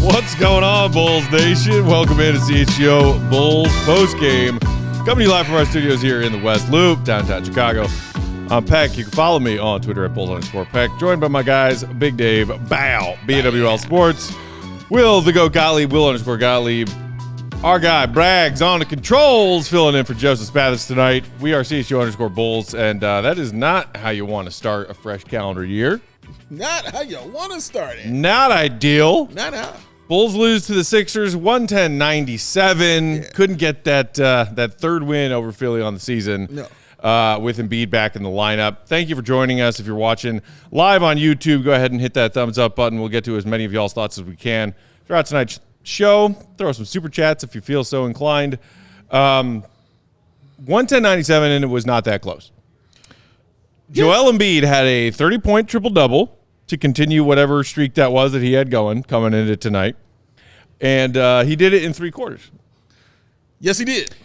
What's going on, Bulls Nation? Welcome into CHGO Bulls Postgame. Coming to you live from our studios here in the West Loop, downtown Chicago. I'm Peck. You can follow me on Twitter at Bulls_Peck. Joined by my guys, Big Dave, Bow, BWL Sports, Will, the GOAT Gottlieb, Will_Gottlieb. Our guy, Braggs, on the controls, filling in for Joseph Spathis tonight. We are CHGO_Bulls, and that is not how you want to start a fresh calendar year. Not how you want to start it. Not ideal. Not how. Bulls lose to the Sixers, 110-97. Yeah. Couldn't get that third win over Philly on the season. No. With Embiid back in the lineup. Thank you for joining us. If you're watching live on YouTube, go ahead and hit that thumbs up button. We'll get to as many of y'all's thoughts as we can throughout tonight's show. Throw some super chats if you feel so inclined. 110-97, and it was not that close. Yeah. Joel Embiid had a 30-point triple-double to continue whatever streak that was that he had coming into tonight. And he did it in 3 quarters. Yes, he did.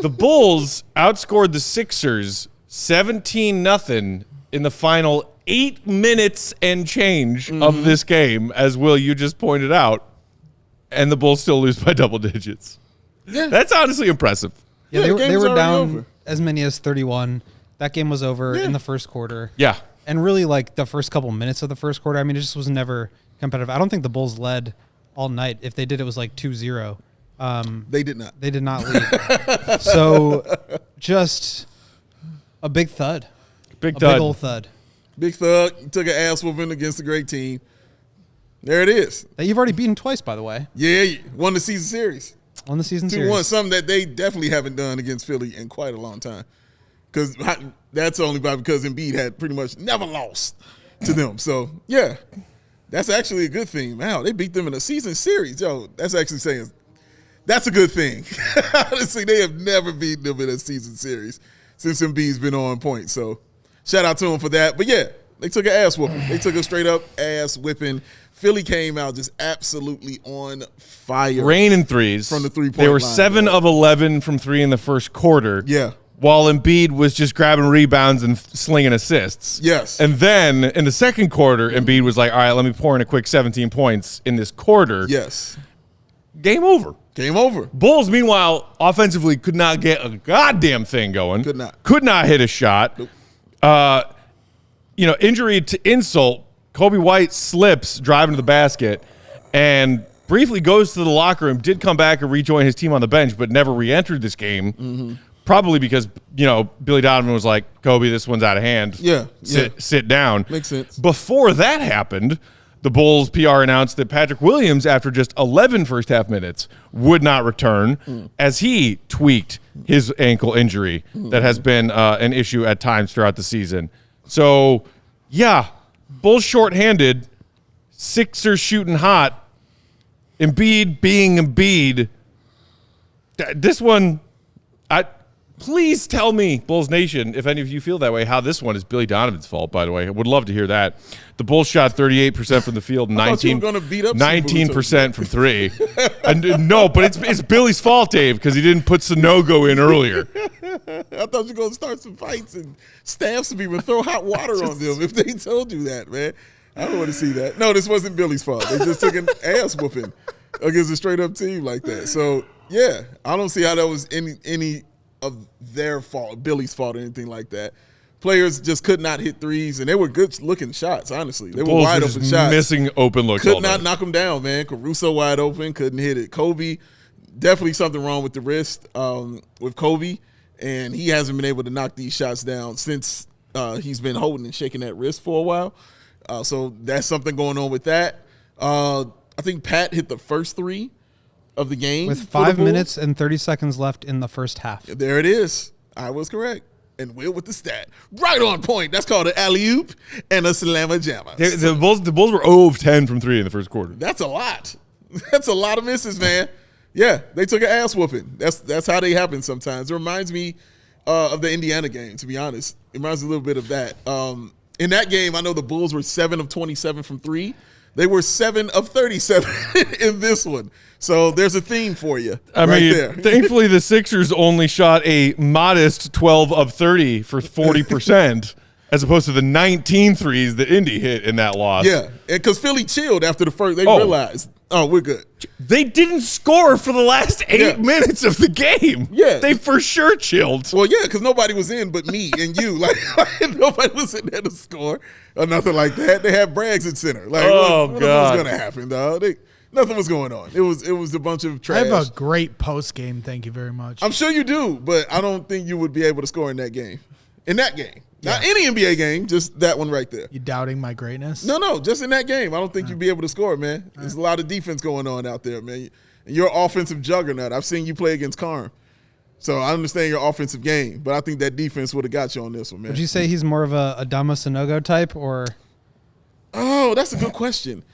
The Bulls outscored the Sixers 17-0 in the final 8 minutes and change of this game, as Will, you just pointed out. And the Bulls still lose by double digits. Yeah. That's honestly impressive. Yeah, they were down over as many as 31. That game was over in the first quarter. Yeah. And really, like, the first couple minutes of the first quarter, I mean, it just was never competitive. I don't think the Bulls led all night. If they did, it was like 2-0. They did not. They did not lead. So, just a big thud. Big old thud. Big thud. You took an ass whooping against a great team. There it is. That you've already beaten twice, by the way. Yeah, won the season series. Won the season series. 2-1, something that they definitely haven't done against Philly in quite a long time. Because that's only because Embiid had pretty much never lost to them. So, yeah, that's actually a good thing. Wow, they beat them in a season series. Yo, that's actually saying that's a good thing. Honestly, they have never beaten them in a season series since Embiid's been on point. So, shout out to them for that. But, yeah, they took an ass whooping. They took a straight-up ass whipping. Philly came out just absolutely on fire. Raining threes. From the three-point line. They were line, 7 of 11 from 3 in the first quarter. Yeah. While Embiid was just grabbing rebounds and slinging assists. Yes. And then in the second quarter, Embiid was like, all right, let me pour in a quick 17 points in this quarter. Yes. Game over. Game over. Bulls, meanwhile, offensively could not get a goddamn thing going. Could not. Could not hit a shot. Nope. Injury to insult, Kobe White slips driving to the basket and briefly goes to the locker room, did come back and rejoin his team on the bench, but never re-entered this game. Mm-hmm. Probably because, Billy Donovan was like, Kobe, this one's out of hand. Yeah. Sit down. Makes sense. Before that happened, the Bulls PR announced that Patrick Williams, after just 11 first-half minutes, would not return as he tweaked his ankle injury that has been an issue at times throughout the season. So, yeah, Bulls shorthanded, Sixers shooting hot, Embiid being Embiid. This one, please tell me, Bulls Nation, if any of you feel that way, how this one is Billy Donovan's fault, by the way. I would love to hear that. The Bulls shot 38% from the field, 19% from 3. No, but it's Billy's fault, Dave, because he didn't put Sanogo in earlier. I thought you were going to start some fights and stab some people and throw hot water on them if they told you that, man. I don't want to see that. No, this wasn't Billy's fault. They just took an ass whooping against a straight-up team like that. So, yeah, I don't see how that was any of their fault, Billy's fault, or anything like that. Players just could not hit threes, and they were good-looking shots, honestly. They were wide-open shots. Missing open looks all Could not knock them down, man. Caruso wide open, couldn't hit it. Kobe, definitely something wrong with the wrist with Kobe, and he hasn't been able to knock these shots down since he's been holding and shaking that wrist for a while. So that's something going on with that. I think Pat hit the first 3 of the game. With 5 minutes and 30 seconds left in the first half. There it is. I was correct. And Will with the stat. Right on point. That's called an alley-oop and a slamma-jamma. The Bulls were 0 of 10 from 3 in the first quarter. That's a lot. That's a lot of misses, man. Yeah, they took an ass whooping. That's how they happen sometimes. It reminds me of the Indiana game, to be honest. It reminds me a little bit of that. In that game, I know the Bulls were 7 of 27 from 3. They were 7 of 37 in this one. So there's a theme for you there. Thankfully, the Sixers only shot a modest 12 of 30 for 40%, as opposed to the 19 threes that Indy hit in that loss. Yeah, because Philly chilled after the first. They realized, we're good. They didn't score for the last 8 minutes of the game. Yeah. They for sure chilled. Well, yeah, because nobody was in but me and you. Like nobody was in there to score or nothing like that. They had Braggs at center. Like, what was going to happen, dog? Nothing was going on. It was a bunch of trash. I have a great post game. Thank you very much. I'm sure you do, but I don't think you would be able to score in that game. In that game. Not any NBA game, just that one right there. You doubting my greatness? No, just in that game. I don't think you'd be able to score, man. There's a lot of defense going on out there, man. And you're an offensive juggernaut. I've seen you play against Karn. So I understand your offensive game, but I think that defense would have got you on this one, man. Would you say he's more of a Adama Sanogo type, or? Oh, that's a good question.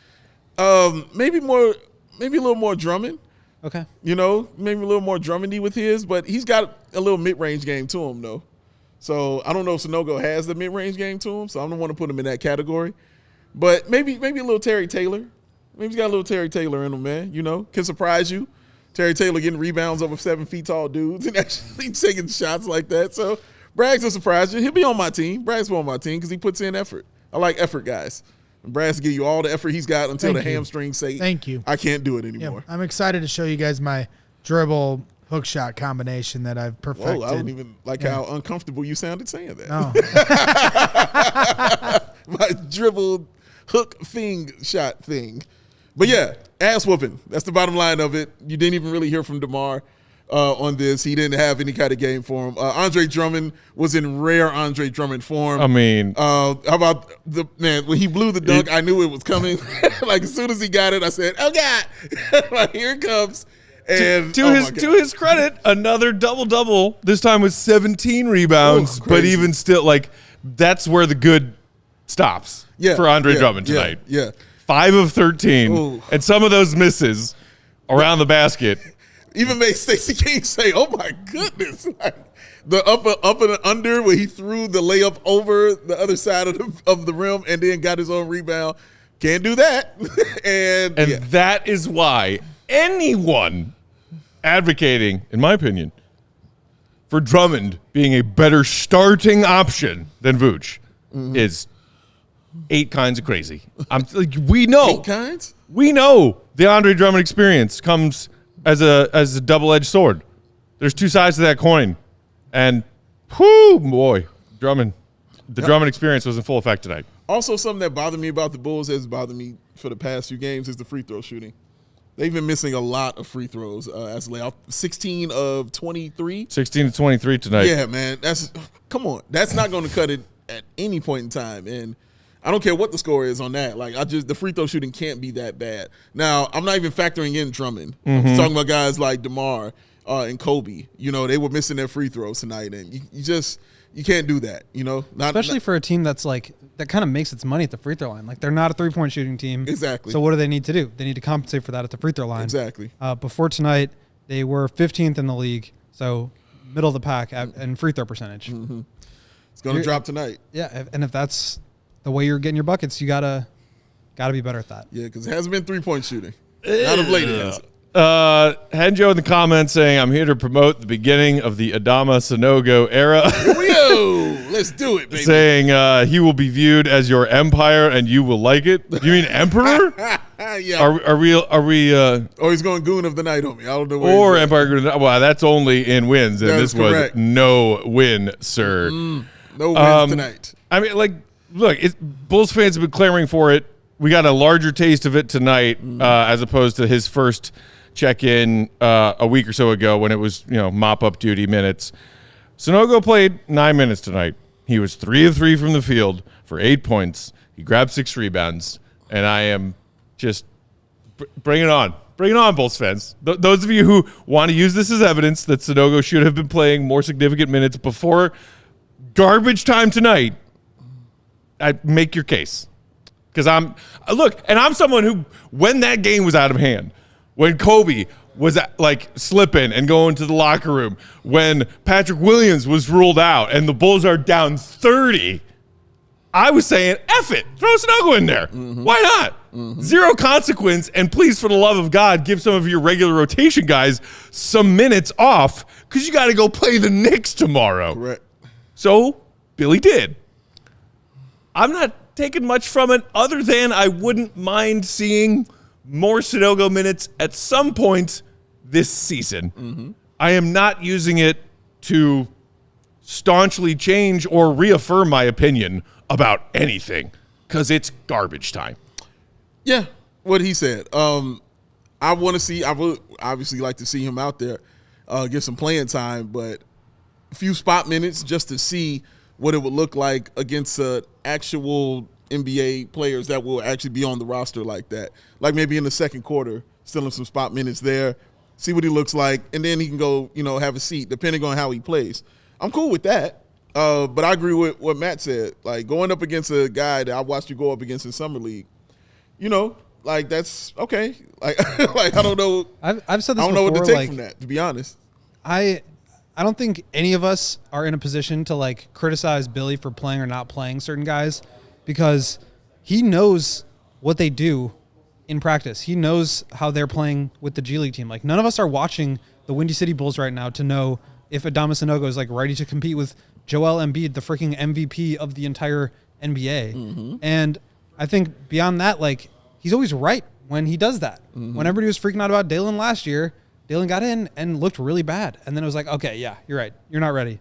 Maybe a little more Drummond. Okay. Maybe a little more Drummondy with his, but he's got a little mid-range game to him, though. So I don't know if Sanogo has the mid-range game to him, so I don't want to put him in that category. But maybe a little Terry Taylor. Maybe he's got a little Terry Taylor in him, man. Can surprise you. Terry Taylor getting rebounds over 7 feet tall dudes and actually taking shots like that. So Braggs will surprise you. He'll be on my team. Braggs will on my team because he puts in effort. I like effort guys. And Braggs will give you all the effort he's got until the hamstrings say, "Thank you, I can't do it anymore." Yeah, I'm excited to show you guys my dribble hook shot combination that I've perfected. Whoa, I don't even like how uncomfortable you sounded saying that. No. My dribbled hook shot thing. But yeah, ass whooping. That's the bottom line of it. You didn't even really hear from DeMar on this. He didn't have any kind of game for him. Andre Drummond was in rare Andre Drummond form. I mean, how about when he blew the dunk, I knew it was coming. Like as soon as he got it, I said, "Oh God, like, here it comes." And to his credit, another double-double, this time with 17 rebounds, but even still, like, that's where the good stops for Andre Drummond tonight. Yeah. 5 of 13, Ooh. and some of those misses around the basket. Even made Stacey King say, "Oh my goodness!" Like the up and under where he threw the layup over the other side of the rim and then got his own rebound. Can't do that. and that is why anyone advocating, in my opinion, for Drummond being a better starting option than Vooch is 8 kinds of crazy. We know 8 kinds. We know the Andre Drummond experience comes as a double-edged sword. There's 2 sides to that coin, and Drummond. The Drummond experience was in full effect tonight. Also, something that bothered me about the Bulls has bothered me for the past few games is the free throw shooting. They've been missing a lot of free throws as layoff. 16 of 23. 16 to 23 tonight. Yeah, man. Come on. That's not going to cut it at any point in time. And I don't care what the score is on that. Like, the free throw shooting can't be that bad. Now, I'm not even factoring in Drummond. I'm talking about guys like DeMar and Kobe. They were missing their free throws tonight. And you can't do that, Especially for a team that's like, that kind of makes its money at the free throw line. Like, they're not a 3-point shooting team. Exactly. So what do they need to do? They need to compensate for that at the free throw line. Exactly. Before tonight, they were 15th in the league, so middle of the pack in free throw percentage. Mm-hmm. It's going to drop tonight. Yeah, and if that's the way you're getting your buckets, you gotta be better at that. Yeah, because it hasn't been 3-point shooting. Not of late, it has. Henjo in the comments saying, "I'm here to promote the beginning of the Adama Sanogo era." Let's do it, baby. Saying he will be viewed as your empire and you will like it. You mean emperor? Yeah. Are we? Or he's going goon of the night on me. I don't know. Or empire goon. Well, that's only in wins, and this was correct. no win, sir. No wins tonight. I mean, look, Bulls fans have been clamoring for it. We got a larger taste of it tonight, as opposed to his first check-in a week or so ago when it was, mop-up duty minutes. Sanogo played 9 minutes tonight. He was 3 of 3 from the field for 8 points. He grabbed 6 rebounds, and I am just bring it on. Bring it on, Bulls fans. Those of you who want to use this as evidence that Sanogo should have been playing more significant minutes before garbage time tonight, I'd make your case. Because I'm someone who, when that game was out of hand, when Kobe was like slipping and going to the locker room, when Patrick Williams was ruled out and the Bulls are down 30, I was saying, F it, throw Sanogo in there. Why not? Zero consequence, and please, for the love of God, give some of your regular rotation guys some minutes off because you got to go play the Knicks tomorrow. Correct. So Billy did. I'm not taking much from it other than I wouldn't mind seeing more Sanogo minutes at some point this season. I am not using it to staunchly change or reaffirm my opinion about anything because it's garbage time. Yeah, what he said. I would obviously like to see him out there, get some playing time, but a few spot minutes just to see what it would look like against actual NBA players that will actually be on the roster like that. Like maybe in the second quarter, still in some spot minutes there, see what he looks like, and then he can go, have a seat depending on how he plays. I'm cool with that. But I agree with what Matt said. Like going up against a guy that I watched you go up against in Summer League, like that's okay. Like, like I don't know. I've said this I don't before, know what to take from that, to be honest. I don't think any of us are in a position to like criticize Billy for playing or not playing certain guys because he knows what they do in practice. He knows how they're playing with the G League team. Like none of us are watching the Windy City Bulls right now to know if Adama Sanogo is like ready to compete with Joel Embiid, the freaking MVP of the entire NBA. And I think beyond that, like he's always right when he does that. When everybody was freaking out about Dalen last year, Dalen got in and looked really bad. And then it was like, okay, yeah, you're right. You're not ready.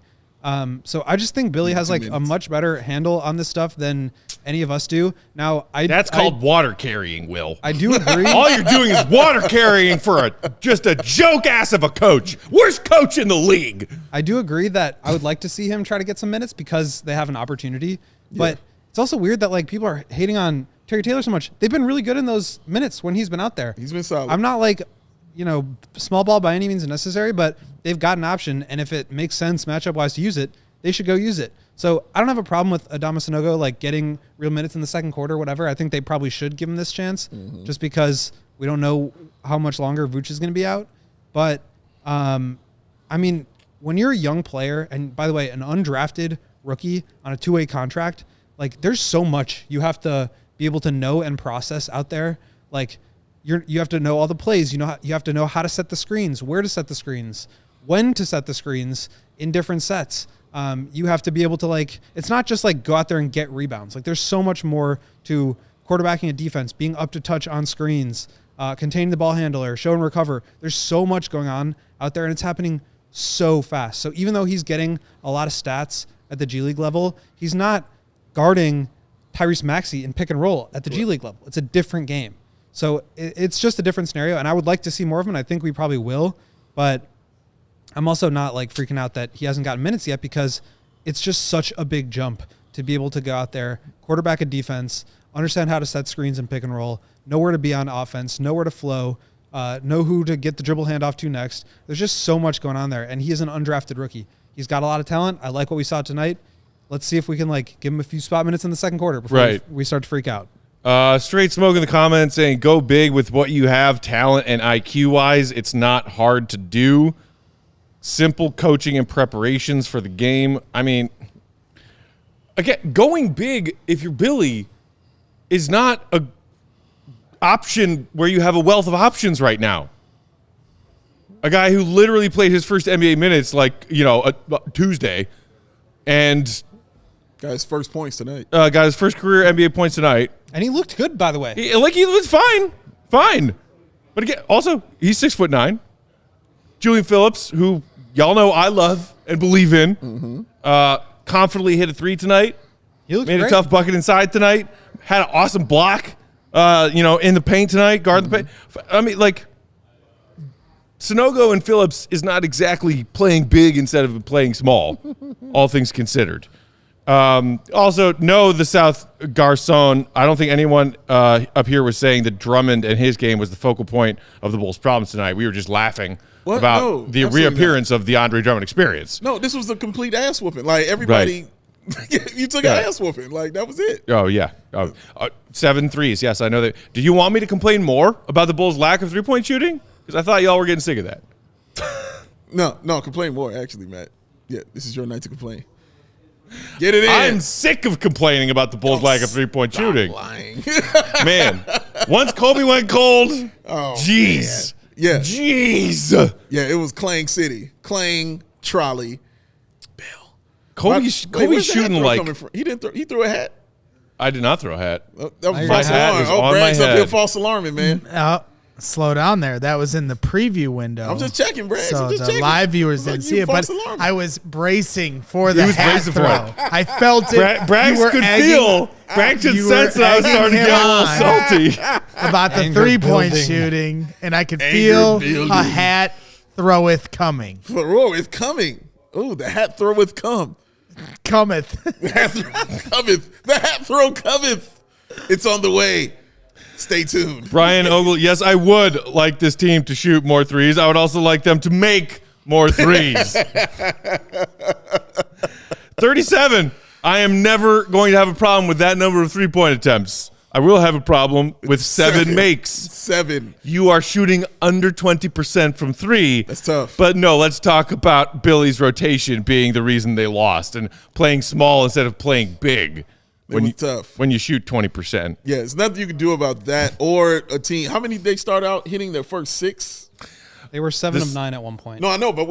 So I just think Billy has like a much better handle on this stuff than any of us do. Now, That's called water carrying, Will. I do agree. All you're doing is water carrying for just a joke ass of a coach. Worst coach in the league. I do agree that I would like to see him try to get some minutes because they have an opportunity. But it's also weird that like people are hating on Terry Taylor so much. They've been really good in those minutes when he's been out there. He's been solid. I'm not like, small ball by any means necessary, but they've got an option. And if it makes sense matchup wise to use it, they should go use it. So I don't have a problem with Adama Sanogo like getting real minutes in the second quarter, whatever. I think they probably should give him this chance just because we don't know how much longer Vooch is going to be out. But I mean, when you're a young player, and by the way, an undrafted rookie on a 2-way contract, like there's so much you have to be able to know and process out there. Like you have to know all the plays. You have to know how to set the screens, where to set the screens, when to set the screens in different sets. You have to be able to like, it's not just like go out there and get rebounds. Like there's so much more to quarterbacking a defense, being up to touch on screens, containing the ball handler, show and recover. There's so much going on out there and it's happening so fast. So even though he's getting a lot of stats at the G League level, he's not guarding Tyrese Maxey in pick and roll at the G League level. It's a different game. So it's just a different scenario. And I would like to see more of him. And I think we probably will, but I'm also not like freaking out that he hasn't gotten minutes yet because it's just such a big jump to be able to go out there, quarterback a defense, understand how to set screens and pick and roll, know where to be on offense, know where to flow, know who to get the dribble handoff to next. There's just so much going on there. And he is an undrafted rookie. He's got a lot of talent. I like what we saw tonight. Let's see if we can like give him a few spot minutes in the second quarter before we start to freak out. Straight Smoke in the comments saying, go big with what you have, talent and IQ wise. It's not hard to do. Simple coaching and preparations for the game. I mean, again, going big, if you're Billy, is not a option where you have a wealth of options right now. A guy who literally played his first NBA minutes like, Tuesday and got his first points tonight. Got his first career NBA points tonight. And he looked good, by the way. He was fine. But again, also, he's 6'9". Julian Phillips, who y'all know I love and believe in, confidently hit a 3 tonight. He looked made great. A tough bucket inside tonight. Had an awesome block, in the paint tonight. Guard the paint. I mean, like, Sanogo and Phillips is not exactly playing big instead of playing small, all things considered. Also, no, the South Garcon. I don't think anyone up here was saying that Drummond and his game was the focal point of the Bulls' problems tonight. We were just laughing about the reappearance of the Andre Drummond experience. No, this was a complete ass whooping. Like everybody You took an ass whooping. Like, that was it. Oh, yeah. 7 threes. Yes, I know that. Do you want me to complain more about the Bulls' lack of three-point shooting? Because I thought y'all were getting sick of that. No, complain more, actually, Matt. Yeah, this is your night to complain. Get it in. I'm sick of complaining about the Bulls' lack of three-point shooting. Lying. Man, once Kobe went cold, Oh, jeez. man. Yeah. Jeez. Yeah, it was Clang City. Clang, Trolley, Bill. Kobe's where's the hat shooting throw like coming from? He didn't throw. He threw a hat. I did not throw a hat. That was My false hat alarm. is on my Bragg's up here head. false alarming, man. Slow down there. That was in the preview window. I'm just checking, Braggs. So I'm just the checking. live viewers Like, didn't you see it, but false alarming. I was bracing for the was hat bracing for throw. it. I felt it. Braggs You were could egging- feel. Braggs could you sense were that I was starting to egging get a him little on. salty. about the Anger three-point building. shooting, and I could Anger feel building. a hat throweth coming. Throw is coming. Ooh, the hat throweth come. Cometh. The hat throw cometh. The hat throw cometh. It's on the way. Stay tuned. Brian Ogle, yes, I would like this team to shoot more threes. I would also like them to make more threes. 37. I am never going to have a problem with that number of three-point attempts. I will have a problem with seven makes. 7. You are shooting under 20% from three. That's tough. But no, let's talk about Billy's rotation being the reason they lost and playing small instead of playing big. was tough. When you shoot 20%. Yeah, there's nothing you can do about that or a team. How many did they start out hitting their first 6? They were 7 of 9 at one point. No, I know, but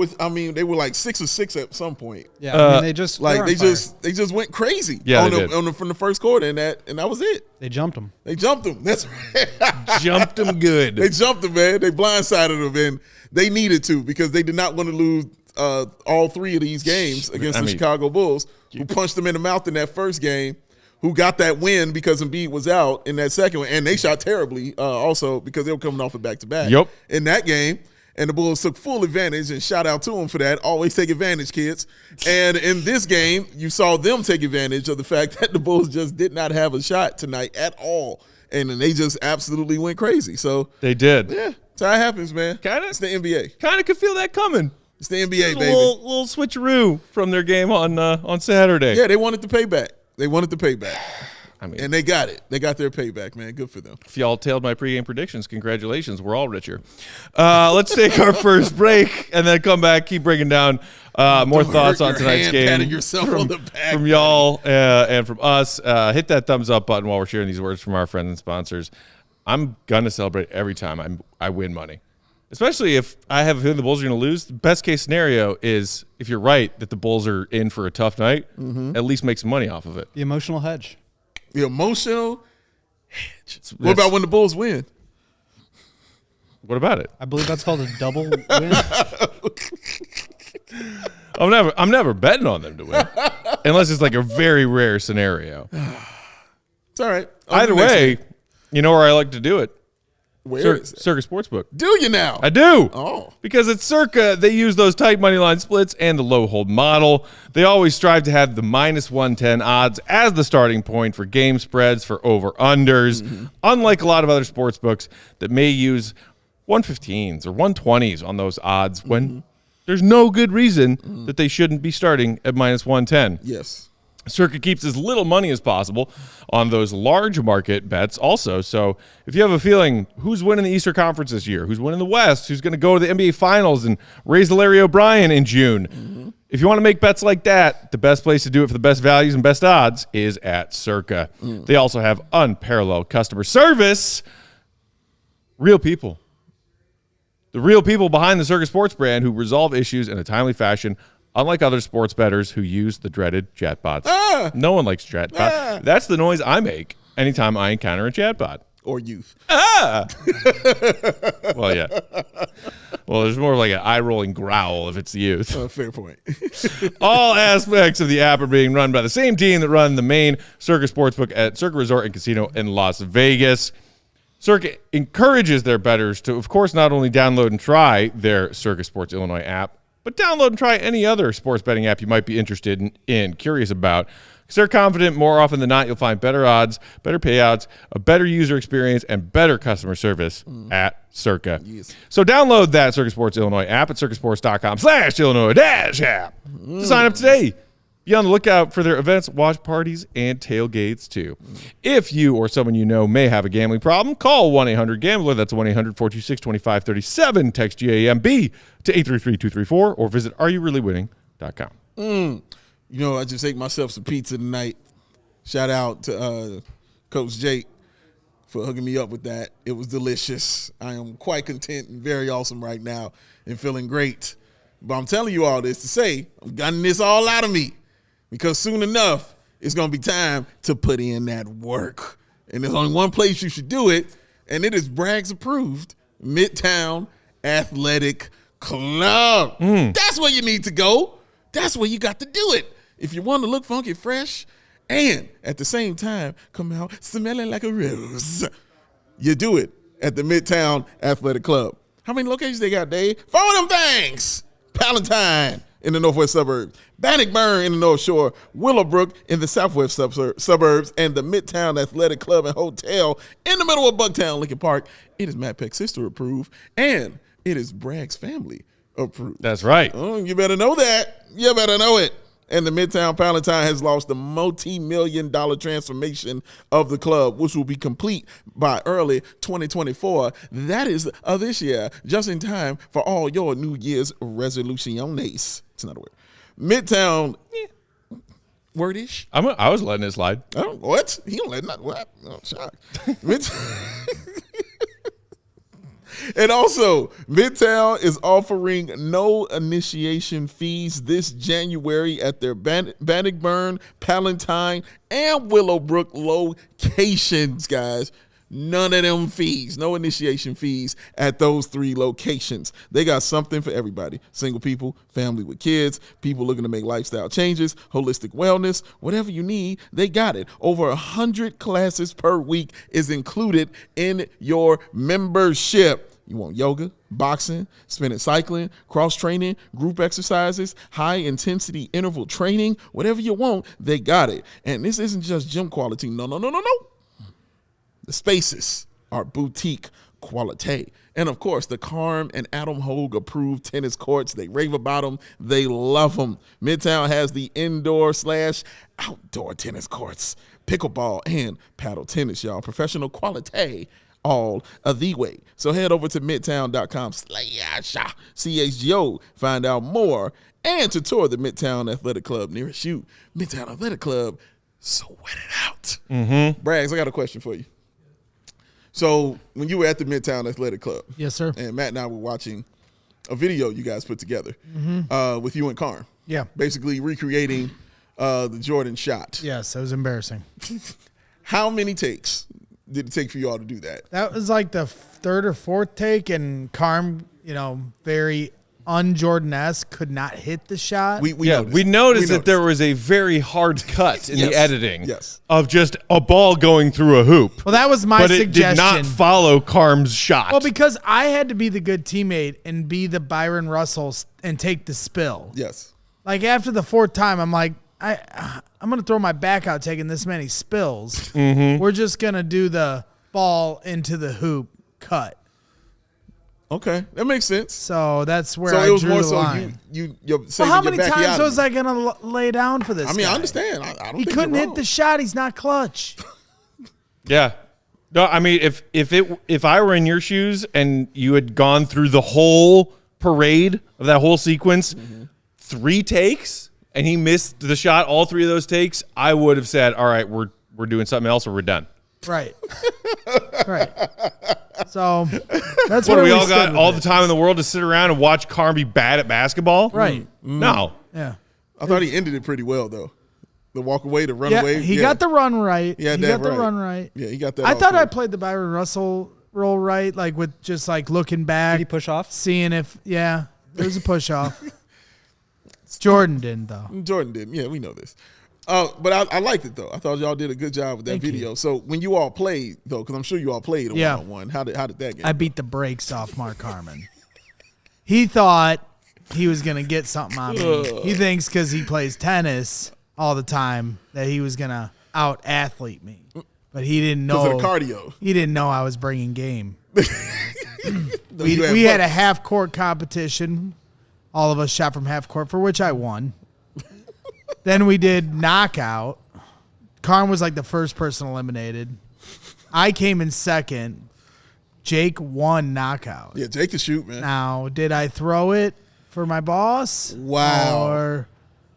they were like 6 of 6 at some point. Yeah, I mean, they just Like they're they on fire. just went crazy. Yeah, they did. From the first quarter, and that was it. They jumped them. They jumped them. That's right. Jumped them good. They jumped them, man. They blindsided them, and they needed to because they did not want to lose all 3 of these games against the Chicago Bulls, who punched them in the mouth in that first game, who got that win because Embiid was out in that second one, and they shot terribly also because they were coming off a back-to-back in that game. And the Bulls took full advantage, and shout out to them for that. Always take advantage, kids. And in this game, you saw them take advantage of the fact that the Bulls just did not have a shot tonight at all. And then they just absolutely went crazy. So They did. yeah, that's how it happens, man. Kinda. It's the NBA. Kind of could feel that coming. It's the NBA, A baby. little switcheroo from their game on Saturday. Yeah, they wanted to pay back. They wanted to pay back. I mean, And they got it. They got their payback, man. Good for them. if y'all tailed my pregame predictions, congratulations. We're all richer. Let's take our first break and then come back, keep breaking down more thoughts on tonight's game Patting yourself on the back. from y'all and from us. Hit that thumbs up button while we're sharing these words from our friends and sponsors. I'm going to celebrate every time I win money, especially if I have a feeling the Bulls are going to lose. The best case scenario is if you're right that the Bulls are in for a tough night, at least make some money off of it. The emotional hedge. The emotional hedge. What about when the Bulls win? What about it? I believe that's called a double win. I'm never betting on them to win, unless it's like a very rare scenario. It's all right. Either way, you know where I like to do it. Where is it? Circa Sportsbook. Do you now? I do. Oh. Because at Circa, they use those tight money line splits and the low hold model. They always strive to have the minus 110 odds as the starting point for game spreads for over-unders, unlike a lot of other sports books that may use 115s or 120s on those odds when there's no good reason that they shouldn't be starting at minus 110. Yes. Circa keeps as little money as possible on those large market bets also. So if you have a feeling who's winning the Eastern Conference this year, who's winning the West, who's going to go to the NBA Finals and raise Larry O'Brien in June, if you want to make bets like that, the best place to do it for the best values and best odds is at Circa. They also have unparalleled customer service. Real people. The real people behind the Circa Sports brand who resolve issues in a timely fashion, unlike other sports bettors who use the dreaded chatbots. No one likes chatbots. That's the noise I make anytime I encounter a chatbot. Or youth. Well, yeah. Well, there's more of like an eye-rolling growl if it's the youth. Fair point. All aspects of the app are being run by the same team that run the main Circa Sportsbook at Circa Resort and Casino in Las Vegas. Circa encourages their bettors to, of course, not only download and try their Circa Sports Illinois app, but download and try any other sports betting app you might be interested in curious about. Because they're confident more often than not you'll find better odds, better payouts, a better user experience, and better customer service at Circa. Yes. So download that Circa Sports Illinois app at circasports.com/Illinois-app to sign up today. Be on the lookout for their events, watch parties, and tailgates, too. If you or someone you know may have a gambling problem, call 1-800-GAMBLER. That's 1-800-426-2537. Text GAMB to 833-234 or visit areyoureallywinning.com. You know, I just ate myself some pizza tonight. Shout out to Coach Jake for hooking me up with that. It was delicious. I am quite content and very awesome right now and feeling great. But I'm telling you all this to say I've gotten this all out of me because soon enough it's going to be time to put in that work. And there's only one place you should do it, and it is Bragg's approved Midtown Athletic Club. That's where you need to go. That's where you got to do it. If you want to look funky fresh and at the same time come out smelling like a rose, you do it at the Midtown Athletic Club. How many locations they got, Dave? 4 of them things. Palatine in the northwest suburbs, Bannockburn in the North Shore, Willowbrook in the southwest suburbs, and the Midtown Athletic Club and Hotel in the middle of Bucktown, Lincoln Park. It is Matt Peck's sister approved, and it is Bragg's family approved. That's right. Oh, you better know that. You better know it. And the Midtown Palatine has launched the multi-million-dollar transformation of the club, which will be complete by early 2024. That is this year, just in time for all your New Year's resolutions. It's not a word. Midtown, wordish. I was letting it slide. Oh, what? He don't let nothing. What? Oh, shocked. And also, Midtown is offering no initiation fees this January at their Bannockburn, Palatine, and Willowbrook locations, guys. None of them fees, no initiation fees at those 3 locations. They got something for everybody. Single people, family with kids, people looking to make lifestyle changes, holistic wellness, whatever you need, they got it. Over 100 classes per week is included in your membership. You want yoga, boxing, spinning cycling, cross-training, group exercises, high-intensity interval training, whatever you want, they got it. And this isn't just gym quality. No. The spaces are boutique quality. And, of course, the Carm and Adam Hogue approved tennis courts. They rave about them. They love them. Midtown has the indoor/outdoor tennis courts, pickleball, and paddle tennis, y'all. Professional quality all of the way. So head over to midtown.com/CHGO. Find out more and to tour the Midtown Athletic Club nearest you. Midtown Athletic Club, so wet it out. Braggs, I got a question for you. So when you were at the Midtown Athletic Club, Yes, sir. and Matt and I were watching a video you guys put together with you and Carm. Yeah. Basically recreating the Jordan shot. Yes, it was embarrassing. How many takes did it take for you all to do that? That was like the 3rd or 4th take, and Carm, very un-Jordan-esque, could not hit the shot. We noticed that there was a very hard cut in the editing of just a ball going through a hoop. Well, that was my suggestion. But it did not follow Carm's shot. Well, because I had to be the good teammate and be the Byron Russell and take the spill. Yes. Like, after the 4th time, I'm like, I'm going to throw my back out taking this many spills. We're just going to do the ball into the hoop cut. Okay, that makes sense. So that's where I drew the line. You're well, how many times was I going to lay down for this guy? I understand. I don't he think couldn't you're hit wrong. the shot. He's not clutch. Yeah. No, I mean, if I were in your shoes and you had gone through the whole parade of that whole sequence, 3 takes, and he missed the shot all 3 of those takes, I would have said, all right, we're doing something else or we're done. Right. Right. So that's what where we all got stood all with the time in the world to sit around and watch Carm be bad at basketball? Right. No. Yeah. I thought he ended it pretty well, though. The walk away, the run Yeah, away. he got the run right. Yeah, he got the run right. Yeah, he got that. I all thought I cool. played the Byron Russell role right, like with just like looking back. Did he push off? Seeing if, there was a push off. Jordan didn't, though. Jordan did. Yeah, we know this. But I liked it, though. I thought y'all did a good job with that video. you. So when you all played, though, because I'm sure you all played a one-on-one, how did that get? I beat the brakes off Mark Harmon. He thought he was going to get something on me. He thinks because he plays tennis all the time that he was going to out-athlete me. But he didn't know. Because of the cardio. He didn't know I was bringing game. No, we had a half-court competition. All of us shot from half court, for which I won. Then we did knockout. Karn was like the first person eliminated. I came in second. Jake won knockout. Yeah, Jake can shoot, man. Now, did I throw it for my boss? Wow. Or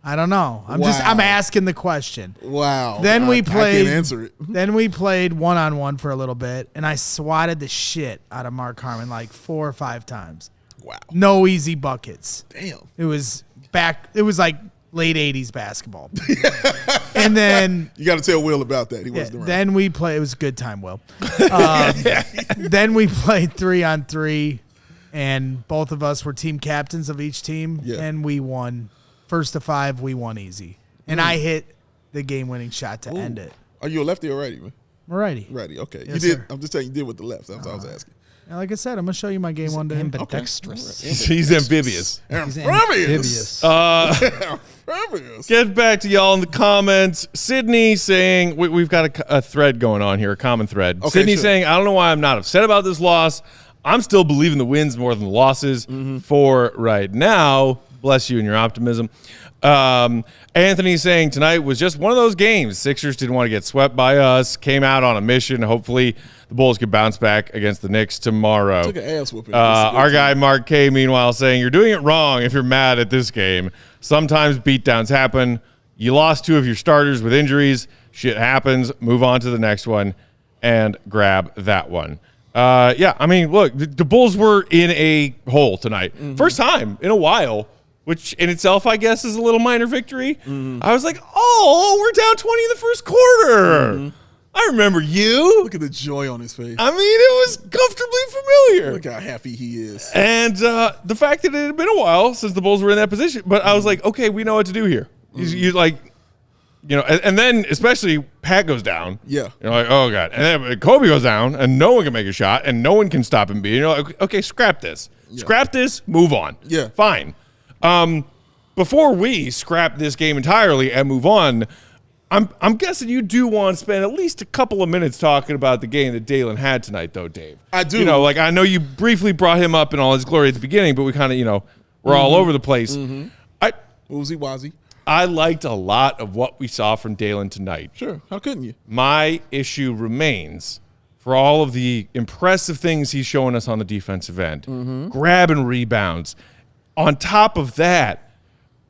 I don't know. I'm asking the question. Wow. Then we I played. can't answer it. Then we played 1-on-1 for a little bit, and I swatted the shit out of Mark Harmon like 4 or 5 times. Wow. No easy buckets. Damn. It was like late 80s basketball. And then You got to tell Will about that. He wasn't around. then we played. It was a good time, Will. Then we played 3-on-3, and both of us were team captains of each team, Yeah. and we won. First to 5, we won easy. And I hit the game-winning shot to end it. Are you a lefty or righty, man? Alrighty. Righty. Okay. Yes, you did. sir. I'm just saying you did with the left. That's what I was asking. And like I said, I'm going to show you my game one day. Ambidextrous. He's amphibious. He's Amphibious. Amphibious. Get back to y'all in the comments. Sydney saying, we've got a thread going on here, a common thread. Okay, Sydney sure. saying, I don't know why I'm not upset about this loss. I'm still believing the wins more than the losses for right now. Bless you and your optimism. Anthony saying tonight was just one of those games. Sixers didn't want to get swept by us, came out on a mission. Hopefully the Bulls could bounce back against the Knicks tomorrow. Took an ass whooping. Our guy Mark K, meanwhile, saying you're doing it wrong if you're mad at this game. Sometimes beatdowns happen. You lost 2 of your starters with injuries. Shit happens. Move on to the next one and grab that one. Yeah, I mean, look, the Bulls were in a hole tonight. First time in a while, which in itself, I guess, is a little minor victory. I was like, oh, we're down 20 in the first quarter. I remember you. Look at the joy on his face. I mean, it was comfortably familiar. Look how happy he is. And the fact that it had been a while since the Bulls were in that position, but I was like, okay, we know what to do here. You like, you know, and then especially Pat goes down. Yeah. You're like, oh God. And then Kobe goes down, and no one can make a shot, and no one can stop Embiid. And you're like, okay, scrap this. Yeah. Scrap this, move on. Yeah. Fine. Before we scrap this game entirely and move on, I'm guessing you do want to spend at least a couple of minutes talking about the game that Dalen had tonight, though, Dave. I do. You know, like I know you briefly brought him up in all his glory at the beginning, but we kind of, you know, we're all over the place. Woozy Wazzy. I liked a lot of what we saw from Dalen tonight. Sure. How couldn't you? My issue remains for all of the impressive things he's showing us on the defensive end, grabbing rebounds. On top of that,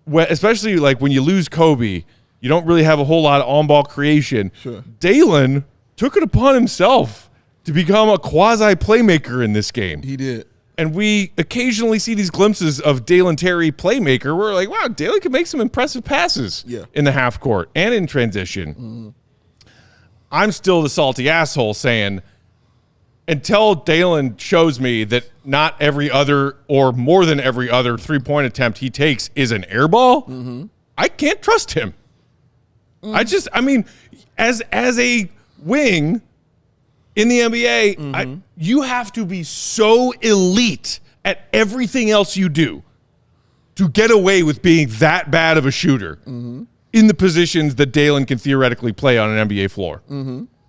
especially like when you lose Kobe, you don't really have a whole lot of on-ball creation. Sure. Dalen took it upon himself to become a quasi-playmaker in this game. He did. And we occasionally see these glimpses of Dalen Terry playmaker where we're like, wow, Dalen can make some impressive passes in the half court and in transition. I'm still the salty asshole saying, until Dalen shows me that not every other or more than every other three-point attempt he takes is an air ball, I can't trust him. I mean, as a wing in the NBA, you have to be so elite at everything else you do to get away with being that bad of a shooter in the positions that Dalen can theoretically play on an NBA floor.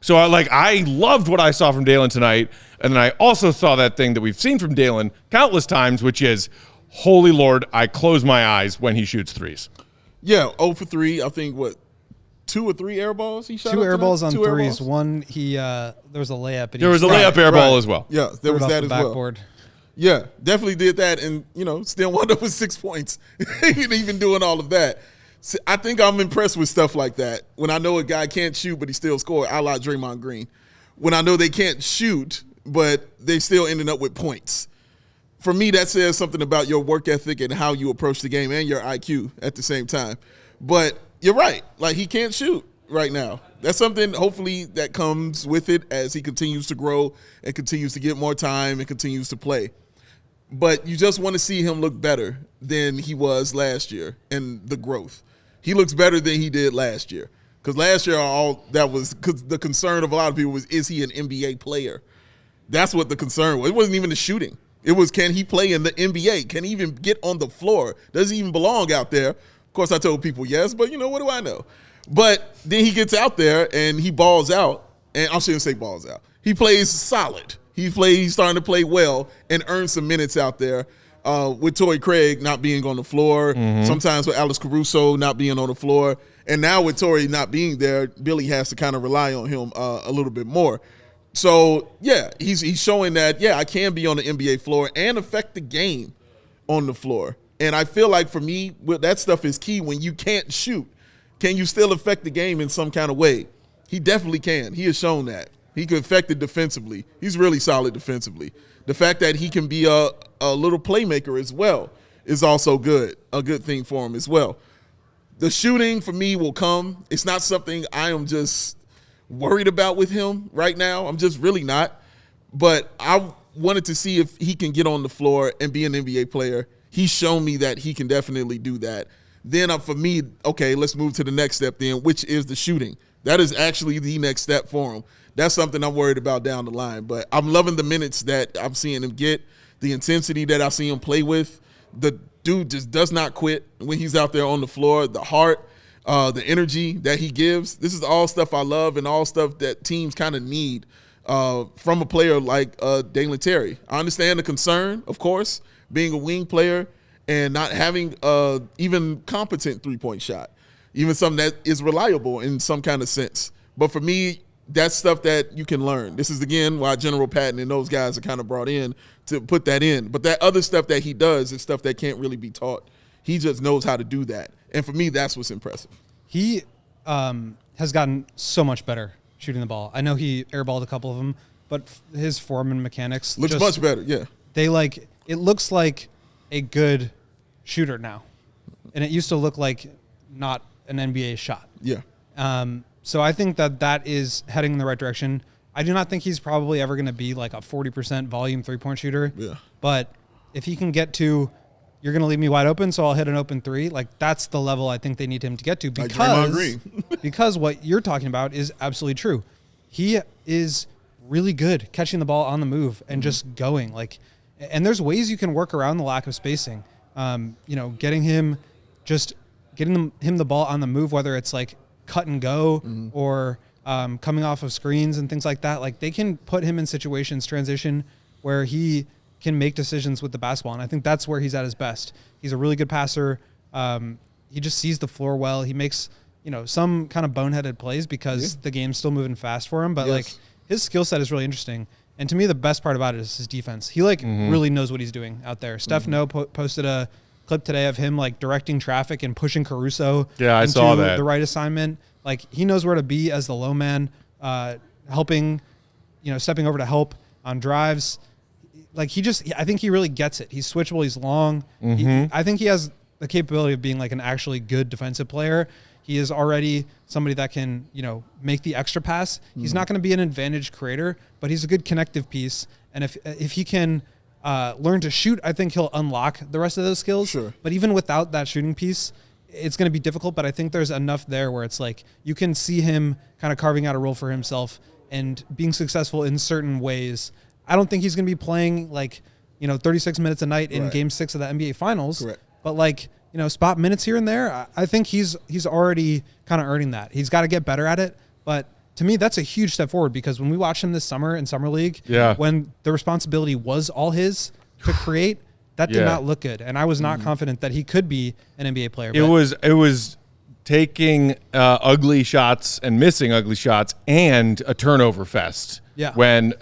So I loved what I saw from Dalen tonight, and then I also saw that thing that we've seen from Dalen countless times, which is, holy Lord, I close my eyes when he shoots threes. Yeah, 0 for 3. I think, 2 or 3 air balls he shot? 2 air balls on 2 air threes. balls? One, there was a layup. And There was a layup air ball as well. Yeah, there was that as well. Backboard. Yeah, definitely did that, and still wound up with 6 points, even doing all of that. So I think I'm impressed with stuff like that. When I know a guy can't shoot, but he still scored, a la Draymond Green. When I know they can't shoot, but they still ended up with points. For me, that says something about your work ethic and how you approach the game and your IQ at the same time. But you're right. Like, he can't shoot right now. That's something, hopefully, that comes with it as he continues to grow and continues to get more time and continues to play. But you just want to see him look better than he was last year and the growth. He looks better than he did last year. Because last year, because the concern of a lot of people was, is he an NBA player? That's what the concern was. It wasn't even the shooting. It was, can he play in the NBA? Can he even get on the floor? Does he even belong out there? Of course, I told people yes, but what do I know? But then he gets out there and he balls out. And I shouldn't say balls out. He plays solid. He's starting to play well and earn some minutes out there. with Torrey Craig not being on the floor, sometimes with Alex Caruso not being on the floor, and now with Torrey not being there, Billy has to kind of rely on him a little bit more. So, yeah, he's showing that, I can be on the NBA floor and affect the game on the floor. And I feel like for me, that stuff is key when you can't shoot. Can you still affect the game in some kind of way? He definitely can. He has shown that. He can affect it defensively. He's really solid defensively. The fact that he can be a little playmaker as well is also good, a good thing for him as well. The shooting for me will come. It's not something I am just worried about with him right now. I'm just really not. But I wanted to see if he can get on the floor and be an NBA player. He's shown me that he can definitely do that. Then for me, okay, let's move to the next step then, which is the shooting. That is actually the next step for him. That's something I'm worried about down the line. But I'm loving the minutes that I'm seeing him get, the intensity that I see him play with. The dude just does not quit when he's out there on the floor. The heart, the energy that he gives. This is all stuff I love and all stuff that teams kind of need from a player like Dalen Terry. I understand the concern, of course, being a wing player and not having even competent three-point shot, even something that is reliable in some kind of sense. But for me, that's stuff that you can learn. This is, again, why General Patton and those guys are kind of brought in to put that in. But that other stuff that he does is stuff that can't really be taught. He just knows how to do that. And for me, that's what's impressive. He has gotten so much better shooting the ball. I know he airballed a couple of them, but his form and mechanics looks much better, yeah. It looks like a good shooter now. And it used to look like not an NBA shot. Yeah. So I think that is heading in the right direction. I do not think he's probably ever going to be like a 40% volume three-point shooter. Yeah. But if he can get to, you're going to leave me wide open, so I'll hit an open three, like that's the level I think they need him to get to. Like Draymond Green. Because what you're talking about is absolutely true. He is really good catching the ball on the move and just going. And there's ways you can work around the lack of spacing. Getting him the ball on the move, whether it's like cut and go or coming off of screens and things like that. Like they can put him in situations, transition, where he can make decisions with the basketball. And I think that's where he's at his best. He's a really good passer. He just sees the floor well. He makes, some kind of boneheaded plays because the game's still moving fast for him. But his skill set is really interesting. And to me, the best part about it is his defense. He really knows what he's doing out there. Steph No posted a clip today of him directing traffic and pushing Caruso I into saw that. the right assignment. He knows where to be as the low man, helping, stepping over to help on drives. I think he really gets it. He's switchable. He's long. I think he has the capability of being an actually good defensive player. He is already somebody that can, make the extra pass. He's not going to be an advantage creator, but he's a good connective piece. And if he can learn to shoot, I think he'll unlock the rest of those skills. Sure. But even without that shooting piece, it's going to be difficult. But I think there's enough there where it's you can see him kind of carving out a role for himself and being successful in certain ways. I don't think he's going to be playing 36 minutes a night in Game 6 of the NBA Finals. Correct. But spot minutes here and there, I think he's already kind of earning that. He's got to get better at it. But to me, that's a huge step forward because when we watched him this summer in Summer League, when the responsibility was all his to create, that did not look good. And I was not confident that he could be an NBA player. It was taking ugly shots and missing ugly shots and a turnover fest. Yeah. When,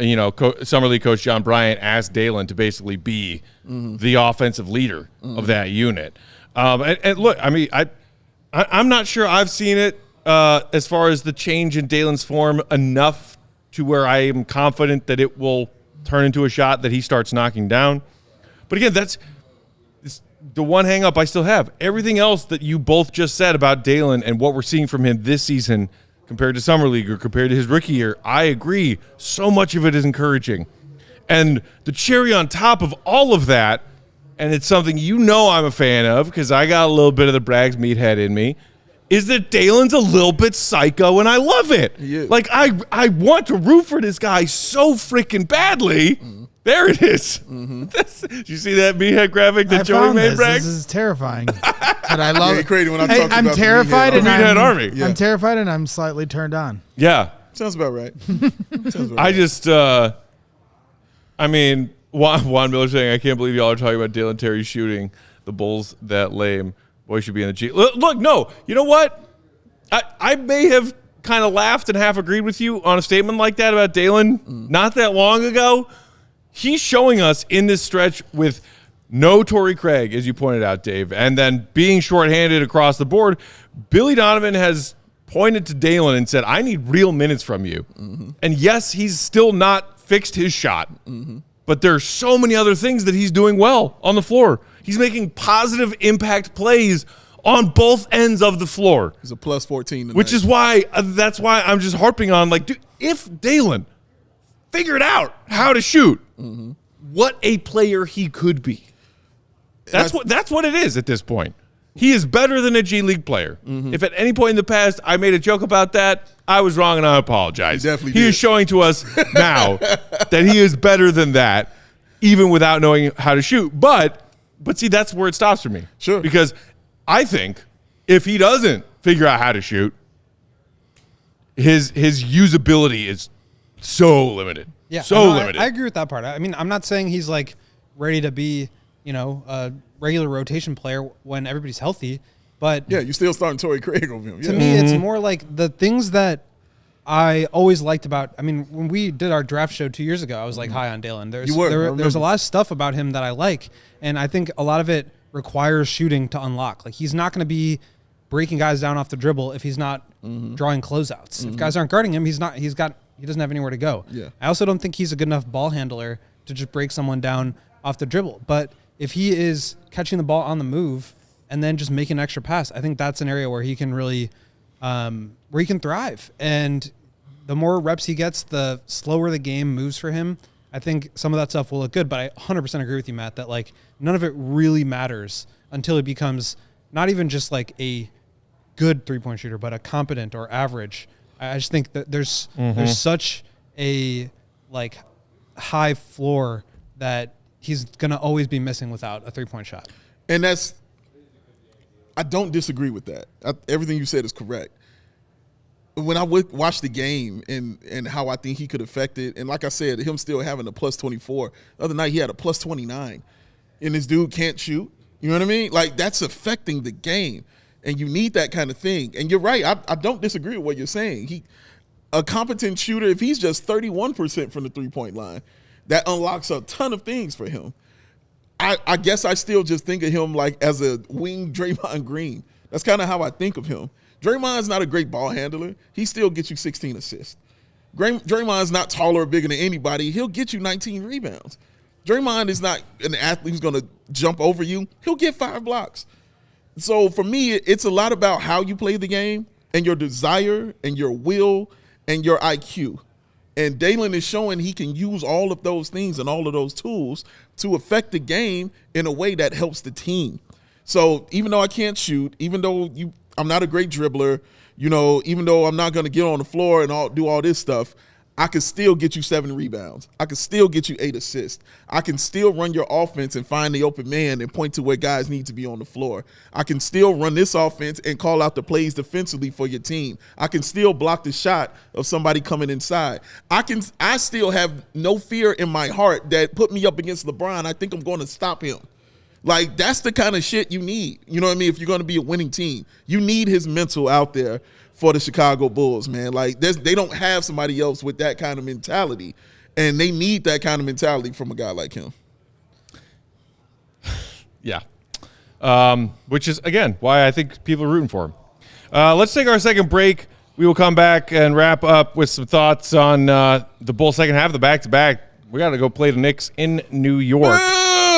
Summer League coach John Bryant asked Dalen to basically be the offensive leader of that unit. And look, I mean, I'm not sure I've seen it as far as the change in Dalen's form enough to where I am confident that it will turn into a shot that he starts knocking down. But again, that's the one hang up I still have. Everything else that you both just said about Dalen and what we're seeing from him this season compared to Summer League or compared to his rookie year, I agree. So much of it is encouraging. And the cherry on top of all of that, and it's something I'm a fan of because I got a little bit of the Braggs meathead in me, is that Dalen's a little bit psycho, and I love it. I want to root for this guy so freaking badly. There it is. Did you see that meathead graphic that Joey made, Braggs? This is terrifying. But I love it. Crazy when I'm talking I'm about terrified the and meathead army. I'm terrified and I'm slightly turned on. Yeah. Sounds about right. I just, Juan Miller saying, I can't believe y'all are talking about Dalen Terry shooting. The Bulls that lame. Boy should be in the G. Look, no. You know what? I may have kind of laughed and half agreed with you on a statement like that about Dalen not that long ago. He's showing us in this stretch with no Torrey Craig, as you pointed out, Dave, and then being shorthanded across the board. Billy Donovan has pointed to Dalen and said, I need real minutes from you. And yes, he's still not fixed his shot, but there's so many other things that he's doing well on the floor. He's making positive impact plays on both ends of the floor. He's a plus 14 tonight. Which is why, that's why I'm just harping on, like, dude, if Dalen figured out how to shoot, what a player he could be. That's what it is at this point. He is better than a G League player. If at any point in the past I made a joke about that, I was wrong and I apologize. He is showing to us now that he is better than that, even without knowing how to shoot. But see, that's where it stops for me. Sure. Because I think if he doesn't figure out how to shoot, his usability is so limited. Yeah, limited. I agree with that part. I mean, I'm not saying he's like ready to be, a regular rotation player when everybody's healthy, but yeah, you're still starting Torrey Craig over him. To me, it's more like the things that I always liked about. I mean, when we did our draft show 2 years ago, I was like high on Dalen. There's a lot of stuff about him that I like, and I think a lot of it requires shooting to unlock. Like, he's not going to be breaking guys down off the dribble if he's not drawing closeouts. If guys aren't guarding him, he doesn't have anywhere to go. Yeah. I also don't think he's a good enough ball handler to just break someone down off the dribble. But if he is catching the ball on the move and then just making an extra pass, I think that's an area where he can really thrive. And the more reps he gets, the slower the game moves for him. I think some of that stuff will look good, but I 100% agree with you, Matt, that like none of it really matters until it becomes not even just like a good three-point shooter, but a competent or average. I just think that there's such a like high floor that he's going to always be missing without a three-point shot. And I don't disagree with that. Everything you said is correct. When I watch the game and how I think he could affect it, and like I said, him still having a plus 24. The other night he had a plus 29, and this dude can't shoot. You know what I mean? Like, that's affecting the game, and you need that kind of thing. And you're right. I don't disagree with what you're saying. A competent shooter, if he's just 31% from the three-point line, that unlocks a ton of things for him. I guess I still just think of him like as a wing Draymond Green. That's kind of how I think of him. Draymond's not a great ball handler. He still gets you 16 assists. Draymond's not taller or bigger than anybody. He'll get you 19 rebounds. Draymond is not an athlete who's going to jump over you. He'll get 5 blocks. So for me, it's a lot about how you play the game and your desire and your will and your IQ. And Dalen is showing he can use all of those things and all of those tools to affect the game in a way that helps the team. So even though I can't shoot, even though I'm not a great dribbler, even though I'm not going to get on the floor and do all this stuff, I can still get you 7 rebounds. I can still get you 8 assists. I can still run your offense and find the open man and point to where guys need to be on the floor. I can still run this offense and call out the plays defensively for your team. I can still block the shot of somebody coming inside. I still have no fear in my heart that put me up against LeBron. I think I'm going to stop him. Like, that's the kind of shit you need. You know what I mean? If you're going to be a winning team, you need his mental out there for the Chicago Bulls, man. Like, they don't have somebody else with that kind of mentality, and they need that kind of mentality from a guy like him. Yeah. Which is, again, why I think people are rooting for him. Let's take our second break. We will come back and wrap up with some thoughts on the Bulls' second half of the back-to-back. We got to go play the Knicks in New York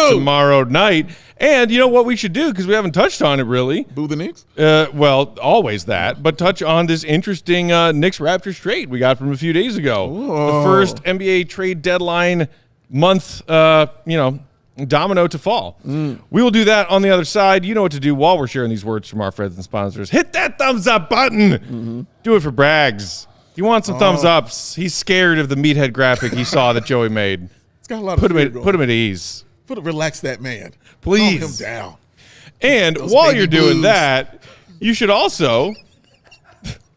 tomorrow night. And you know what we should do, because we haven't touched on it really. Boo the Knicks? Well, always that. But touch on this interesting Knicks-Raptors trade we got from a few days ago. Whoa. The first NBA trade deadline month, domino to fall. We will do that on the other side. You know what to do while we're sharing these words from our friends and sponsors. Hit that thumbs up button. Do it for Braggs. If you want some thumbs ups, he's scared of the meathead graphic he saw that Joey made. It's got a lot of put him at ease. Relax that man. Please. Calm him down. And Those while baby you're doing blues. that, you should also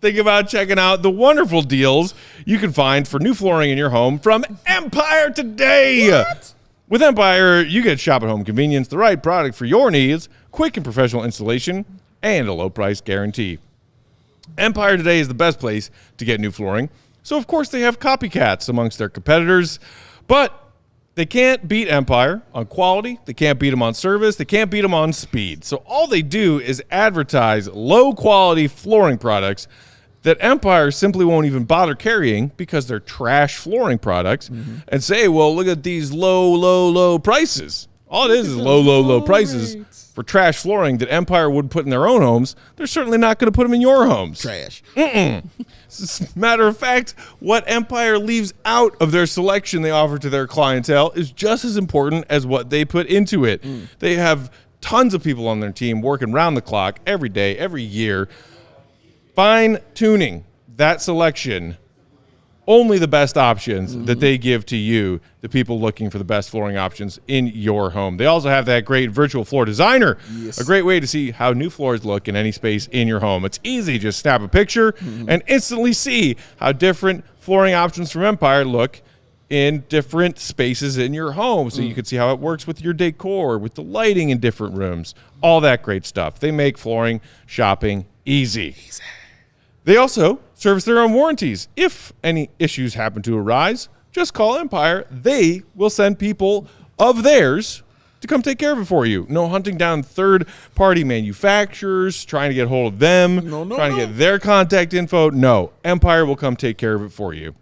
think about checking out the wonderful deals you can find for new flooring in your home from Empire Today. What? With Empire, you get shop-at-home convenience, the right product for your needs, quick and professional installation, and a low-price guarantee. Empire today is the best place to get new flooring, so of course they have copycats amongst their competitors, but they can't beat Empire on quality, they can't beat them on service, they can't beat them on speed. So all they do is advertise low-quality flooring products that Empire simply won't even bother carrying because they're trash flooring products, and say, well, look at these low prices. All it is low prices for trash flooring that Empire would put in their own homes. They're certainly not going to put them in your homes. Trash. As a matter of fact, what Empire leaves out of their selection they offer to their clientele is just as important as what they put into it. They have tons of people on their team working round the clock every day, every year, fine-tuning that selection, only the best options that they give to you, the people looking for the best flooring options in your home. They also have that great virtual floor designer, a great way to see how new floors look in any space in your home. It's easy, just snap a picture and instantly see how different flooring options from Empire look in different spaces in your home, so you can see how it works with your decor, with the lighting in different rooms, all that great stuff. They make flooring shopping easy. They also service their own warranties. If any issues happen to arise, just call Empire. They will send people of theirs to come take care of it for you. No hunting down third-party manufacturers, trying to get hold of them, trying to get their contact info. No, Empire will come take care of it for you.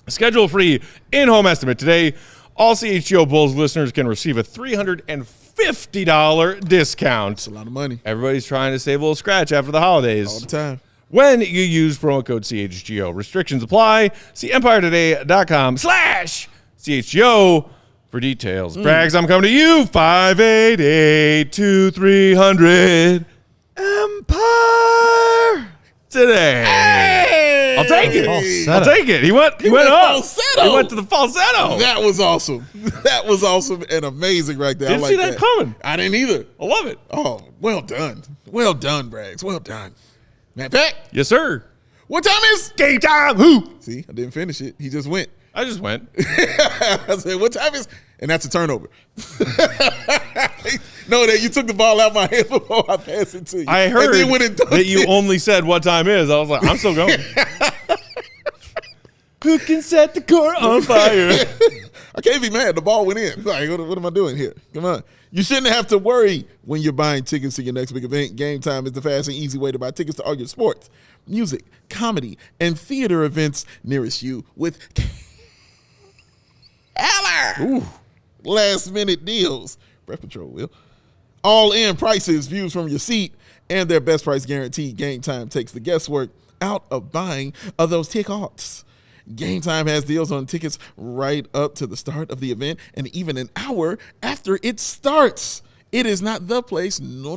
Schedule a free in-home estimate today. All CHGO Bulls listeners can receive a $350 discount. That's a lot of money. Everybody's trying to save a little scratch after the holidays. All the time. When you use promo code CHGO. Restrictions apply. See EmpireToday.com/CHGO for details. Braggs, I'm coming to you. 588-2300. Empire today. Hey! I'll take it. I'll take it. He went up. Falsetto. He went to the falsetto. That was awesome. That was awesome and amazing right there. Didn't see that coming. I didn't either. I love it. Oh, well done. Well done, Braggs. Well done. Matt Peck. Yes, sir. What time is Game time. Who? See, I didn't finish it. He just went. I just went. I said, what time is? And that's a turnover. No, that you took the ball out of my hand before I passed it to you. I heard and then that you only said what time is. I was like, I'm still going. Who can set the court on fire? I can't be mad. The ball went in. Like, what am I doing here? Come on. You shouldn't have to worry when you're buying tickets to your next big event. Game Time is the fast and easy way to buy tickets to all your sports, music, comedy, and theater events nearest you with last-minute deals. Breath Patrol will. All-in prices, views from your seat, and their best price guarantee. Game Time takes the guesswork out of buying of those tickets. Game Time has deals on tickets right up to the start of the event and even an hour after it starts. It is not the place. No.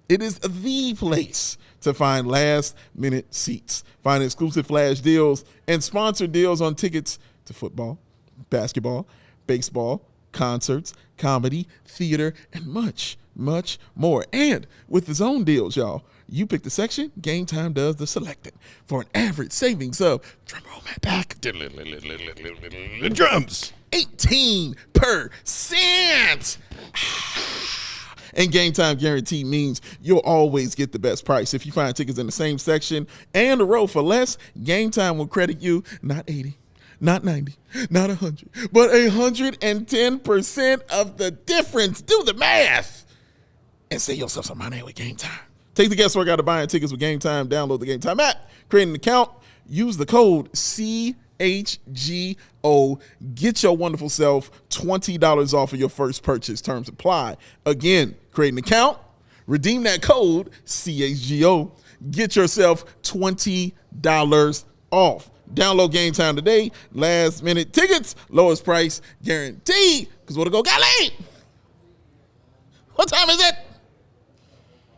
It is the place to find last-minute seats. Find exclusive flash deals and sponsored deals on tickets to football, basketball, baseball, concerts, comedy, theater, and much more. And with the zone deals, y'all, you pick the section, Game Time does the selecting for an average savings of, drum roll, Matt Peck, The drums. 18%. And Game Time guarantee means you'll always get the best price. If you find tickets in the same section and a row for less, Game Time will credit you not 80, not 90, not 100, but 110% of the difference. Do the math and save yourself some money with Game Time. Take the guesswork out of buying tickets with Game Time. Download the Game Time app, create an account, use the code CHGO. Get your wonderful self $20 off of your first purchase. Terms apply. Again, create an account, redeem that code CHGO. Get yourself $20 off. Download Game Time today. Last minute tickets, lowest price guaranteed. Because what to go, Gottlieb? What time is it?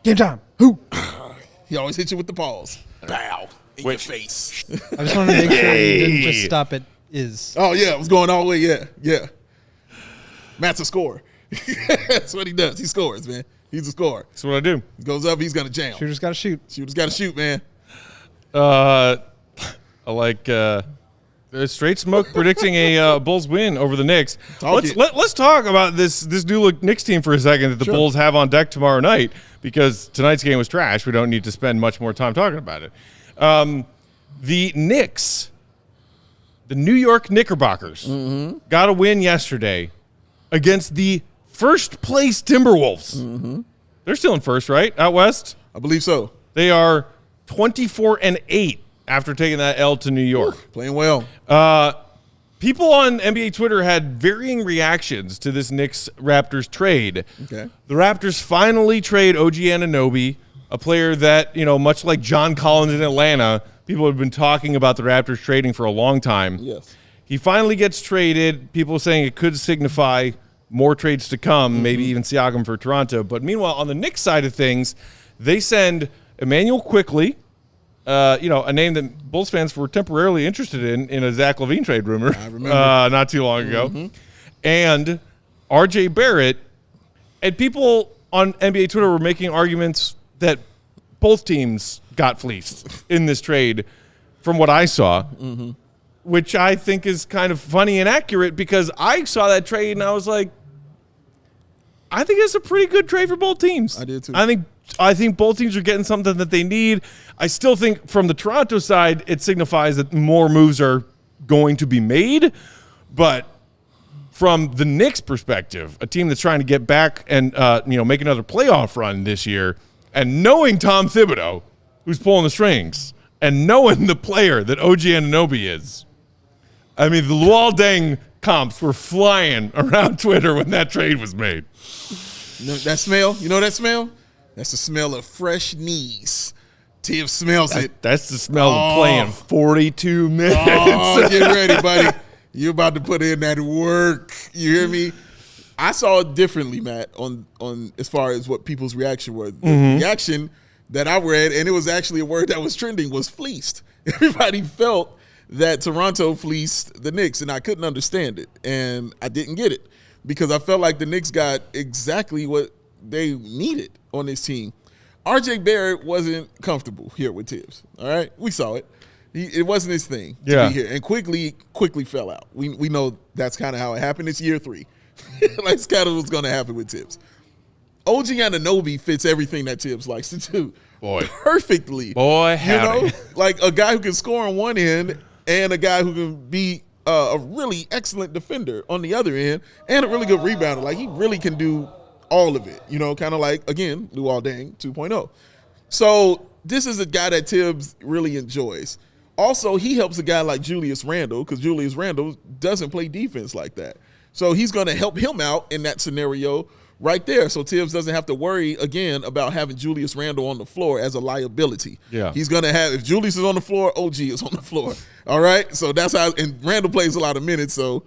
Game time. Who? He always hit you with the pause. Bow in your face. I just wanted to make sure you didn't just stop at is. Oh, yeah. It was going all the way. Yeah. Matt's a scorer. That's what he does. He scores, man. He's a scorer. That's what I do. He goes up, he's going to jam. Shooter's got to shoot. Shooter's got to shoot, man. I like Straight smoke predicting a Bulls win over the Knicks. Talk Let's talk about this new look Knicks team for a second that the Bulls have on deck tomorrow night, because tonight's game was trash. We don't need to spend much more time talking about it. The Knicks, the New York Knickerbockers, got a win yesterday against the first place Timberwolves. They're still in first, right? Out west? I believe so. They are 24-8 after taking that L to New York. Playing well. People on NBA Twitter had varying reactions to this Knicks-Raptors trade. Okay. The Raptors finally trade OG Anunoby, a player that, much like John Collins in Atlanta, people have been talking about the Raptors trading for a long time. Yes. He finally gets traded. People are saying it could signify more trades to come, maybe even Siakam for Toronto. But meanwhile, on the Knicks side of things, they send Emmanuel Quickley, a name that Bulls fans were temporarily interested in a Zach LaVine trade rumor. I remember. Not too long ago. And R.J. Barrett. And people on NBA Twitter were making arguments that both teams got fleeced in this trade from what I saw, which I think is kind of funny and accurate, because I saw that trade and I was like, I think it's a pretty good trade for both teams. I did too. I think both teams are getting something that they need. I still think from the Toronto side, it signifies that more moves are going to be made. But from the Knicks' perspective, a team that's trying to get back and make another playoff run this year, and knowing Tom Thibodeau, who's pulling the strings, and knowing the player that OG Anunoby is, I mean, the Luol Deng comps were flying around Twitter when that trade was made. That smell? You know that smell? That's the smell of fresh knees. Tibbs smells it. That's the smell of playing 42 minutes. Oh, get ready, buddy. You're about to put in that work. You hear me? I saw it differently, Matt, on as far as what people's reaction were. The reaction that I read, and it was actually a word that was trending, was fleeced. Everybody felt that Toronto fleeced the Knicks, and I couldn't understand it. And I didn't get it, because I felt like the Knicks got exactly what they needed on this team. R.J. Barrett wasn't comfortable here with Tibbs. All right, we saw it. It wasn't his thing to be here, and quickly fell out. We know that's kind of how it happened. It's year 3. That's kind of what's going to happen with Tibbs. OG Anunoby fits everything that Tibbs likes to do. Boy, perfectly. Boy, howdy. Like a guy who can score on one end, and a guy who can be a really excellent defender on the other end, and a really good rebounder. Like, he really can do all of it, kind of like, again, Luol Deng 2.0. So this is a guy that Tibbs really enjoys. Also, he helps a guy like Julius Randle, because Julius Randle doesn't play defense like that. So he's going to help him out in that scenario right there. So Tibbs doesn't have to worry, again, about having Julius Randle on the floor as a liability. Yeah. He's going to have, if Julius is on the floor, OG is on the floor. All right? So that's how, and Randle plays a lot of minutes, so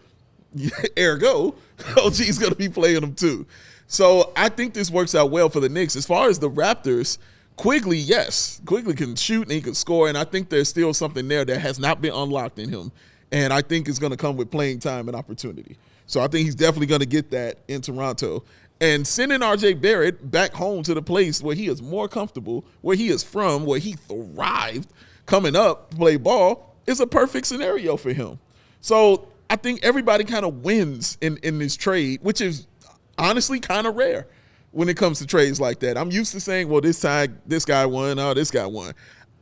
ergo, OG is going to be playing them too. So I think this works out well for the Knicks. As far as the Raptors, Quigley, yes. Quigley can shoot and he can score, and I think there's still something there that has not been unlocked in him. And I think it's going to come with playing time and opportunity. So I think he's definitely going to get that in Toronto. And sending R.J. Barrett back home to the place where he is more comfortable, where he is from, where he thrived coming up to play ball, is a perfect scenario for him. So I think everybody kind of wins in this trade, which is honestly kind of rare when it comes to trades like that. I'm used to saying, well, this time this guy won, this guy won.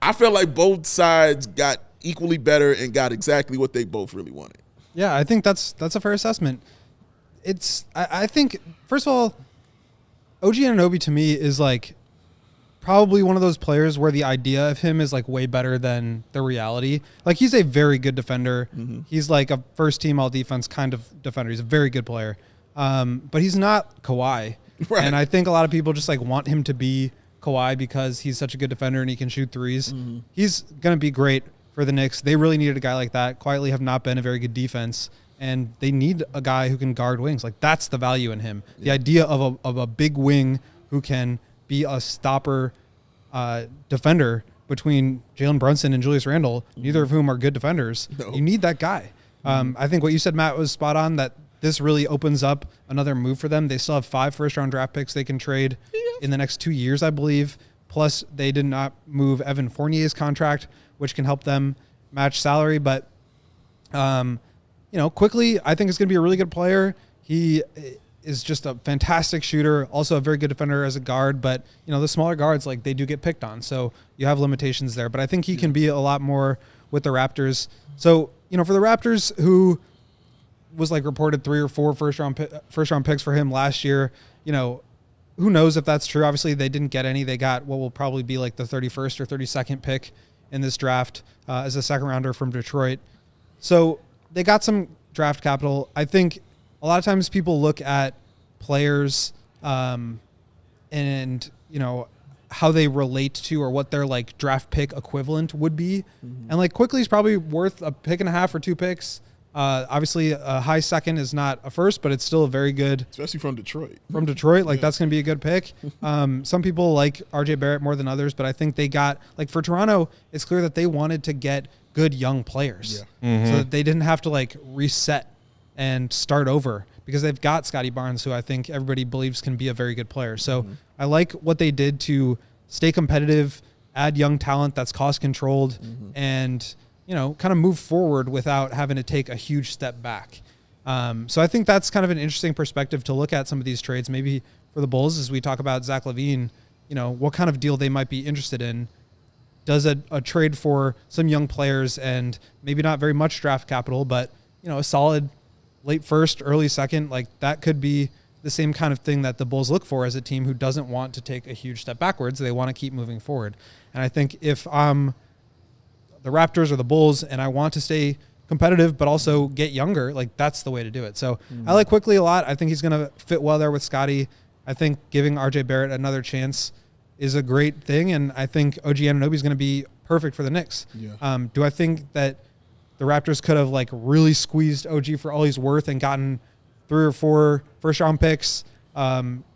I felt like both sides got equally better and got exactly what they both really wanted. Yeah, I think that's a fair assessment. I think, first of all, OG Anunoby to me is like probably one of those players where the idea of him is like way better than the reality. Like, he's a very good defender. He's like a first team all defense kind of defender. He's a very good player. But he's not Kawhi. Right. And I think a lot of people just like want him to be Kawhi because he's such a good defender and he can shoot threes. He's going to be great for the Knicks. They really needed a guy like that. Quietly have not been a very good defense, and they need a guy who can guard wings. Like, that's the value in him. The idea of a big wing who can be a stopper defender between Jalen Brunson and Julius Randle, neither of whom are good defenders. No. You need that guy. I think what you said, Matt, was spot on, that this really opens up another move for them. They still have 5 first-round draft picks they can trade in the next 2 years, I believe. Plus, they did not move Evan Fournier's contract, which can help them match salary. But Quickly, I think is going to be a really good player. He is just a fantastic shooter, also a very good defender as a guard, but the smaller guards, like, they do get picked on, so you have limitations there. But I think he can be a lot more with the Raptors. So, for the Raptors, who was like reported 3 or 4 first round picks for him last year, who knows if that's true? Obviously, they didn't get any. They got what will probably be like the 31st or 32nd pick in this draft as a second rounder from Detroit. So they got some draft capital. I think a lot of times people look at players and how they relate to or what their like draft pick equivalent would be. Mm-hmm. And like Quickly is probably worth a pick and a half or 2 picks. Obviously a high second is not a first, but it's still a very good, especially from Detroit. That's going to be a good pick. Some people like RJ Barrett more than others, but I think they got, like, for Toronto, it's clear that they wanted to get good young players so that they didn't have to like reset and start over, because they've got Scotty Barnes, who I think everybody believes can be a very good player. So I like what they did to stay competitive, add young talent that's cost controlled, and kind of move forward without having to take a huge step back. So I think that's kind of an interesting perspective to look at some of these trades. Maybe for the Bulls, as we talk about Zach LaVine, what kind of deal they might be interested in. Does a trade for some young players and maybe not very much draft capital, but a solid late first, early second, like that could be the same kind of thing that the Bulls look for as a team who doesn't want to take a huge step backwards. They want to keep moving forward. And I think if I'm the Raptors or the Bulls and I want to stay competitive but also get younger, like that's the way to do it. So I like Quickly a lot. I think he's going to fit well there with Scotty. I think giving RJ Barrett another chance is a great thing, and I think OG Anunoby is going to be perfect for the Knicks. Yeah. Do I think that the Raptors could have like really squeezed OG for all he's worth and gotten 3 or 4 first-round picks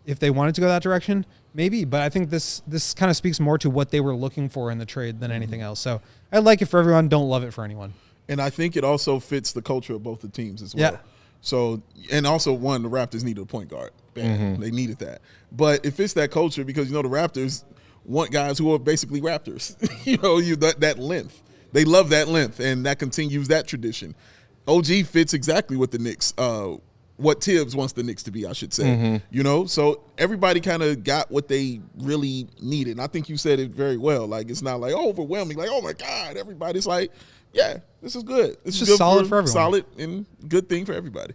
if they wanted to go that direction? Maybe, but I think this kind of speaks more to what they were looking for in the trade than anything else. So I like it for everyone, don't love it for anyone. And I think it also fits the culture of both the teams as well. Yeah. So, and also, the Raptors needed a point guard. They needed that. But it fits that culture because, the Raptors want guys who are basically Raptors. That length. They love that length, and that continues that tradition. OG fits exactly what the Knicks, what Tibbs wants the Knicks to be, I should say. So everybody kind of got what they really needed. And I think you said it very well. Like, it's not like overwhelming, like, oh my God, everybody's like, yeah, this is good. This is just solid for everyone. Solid and good thing for everybody.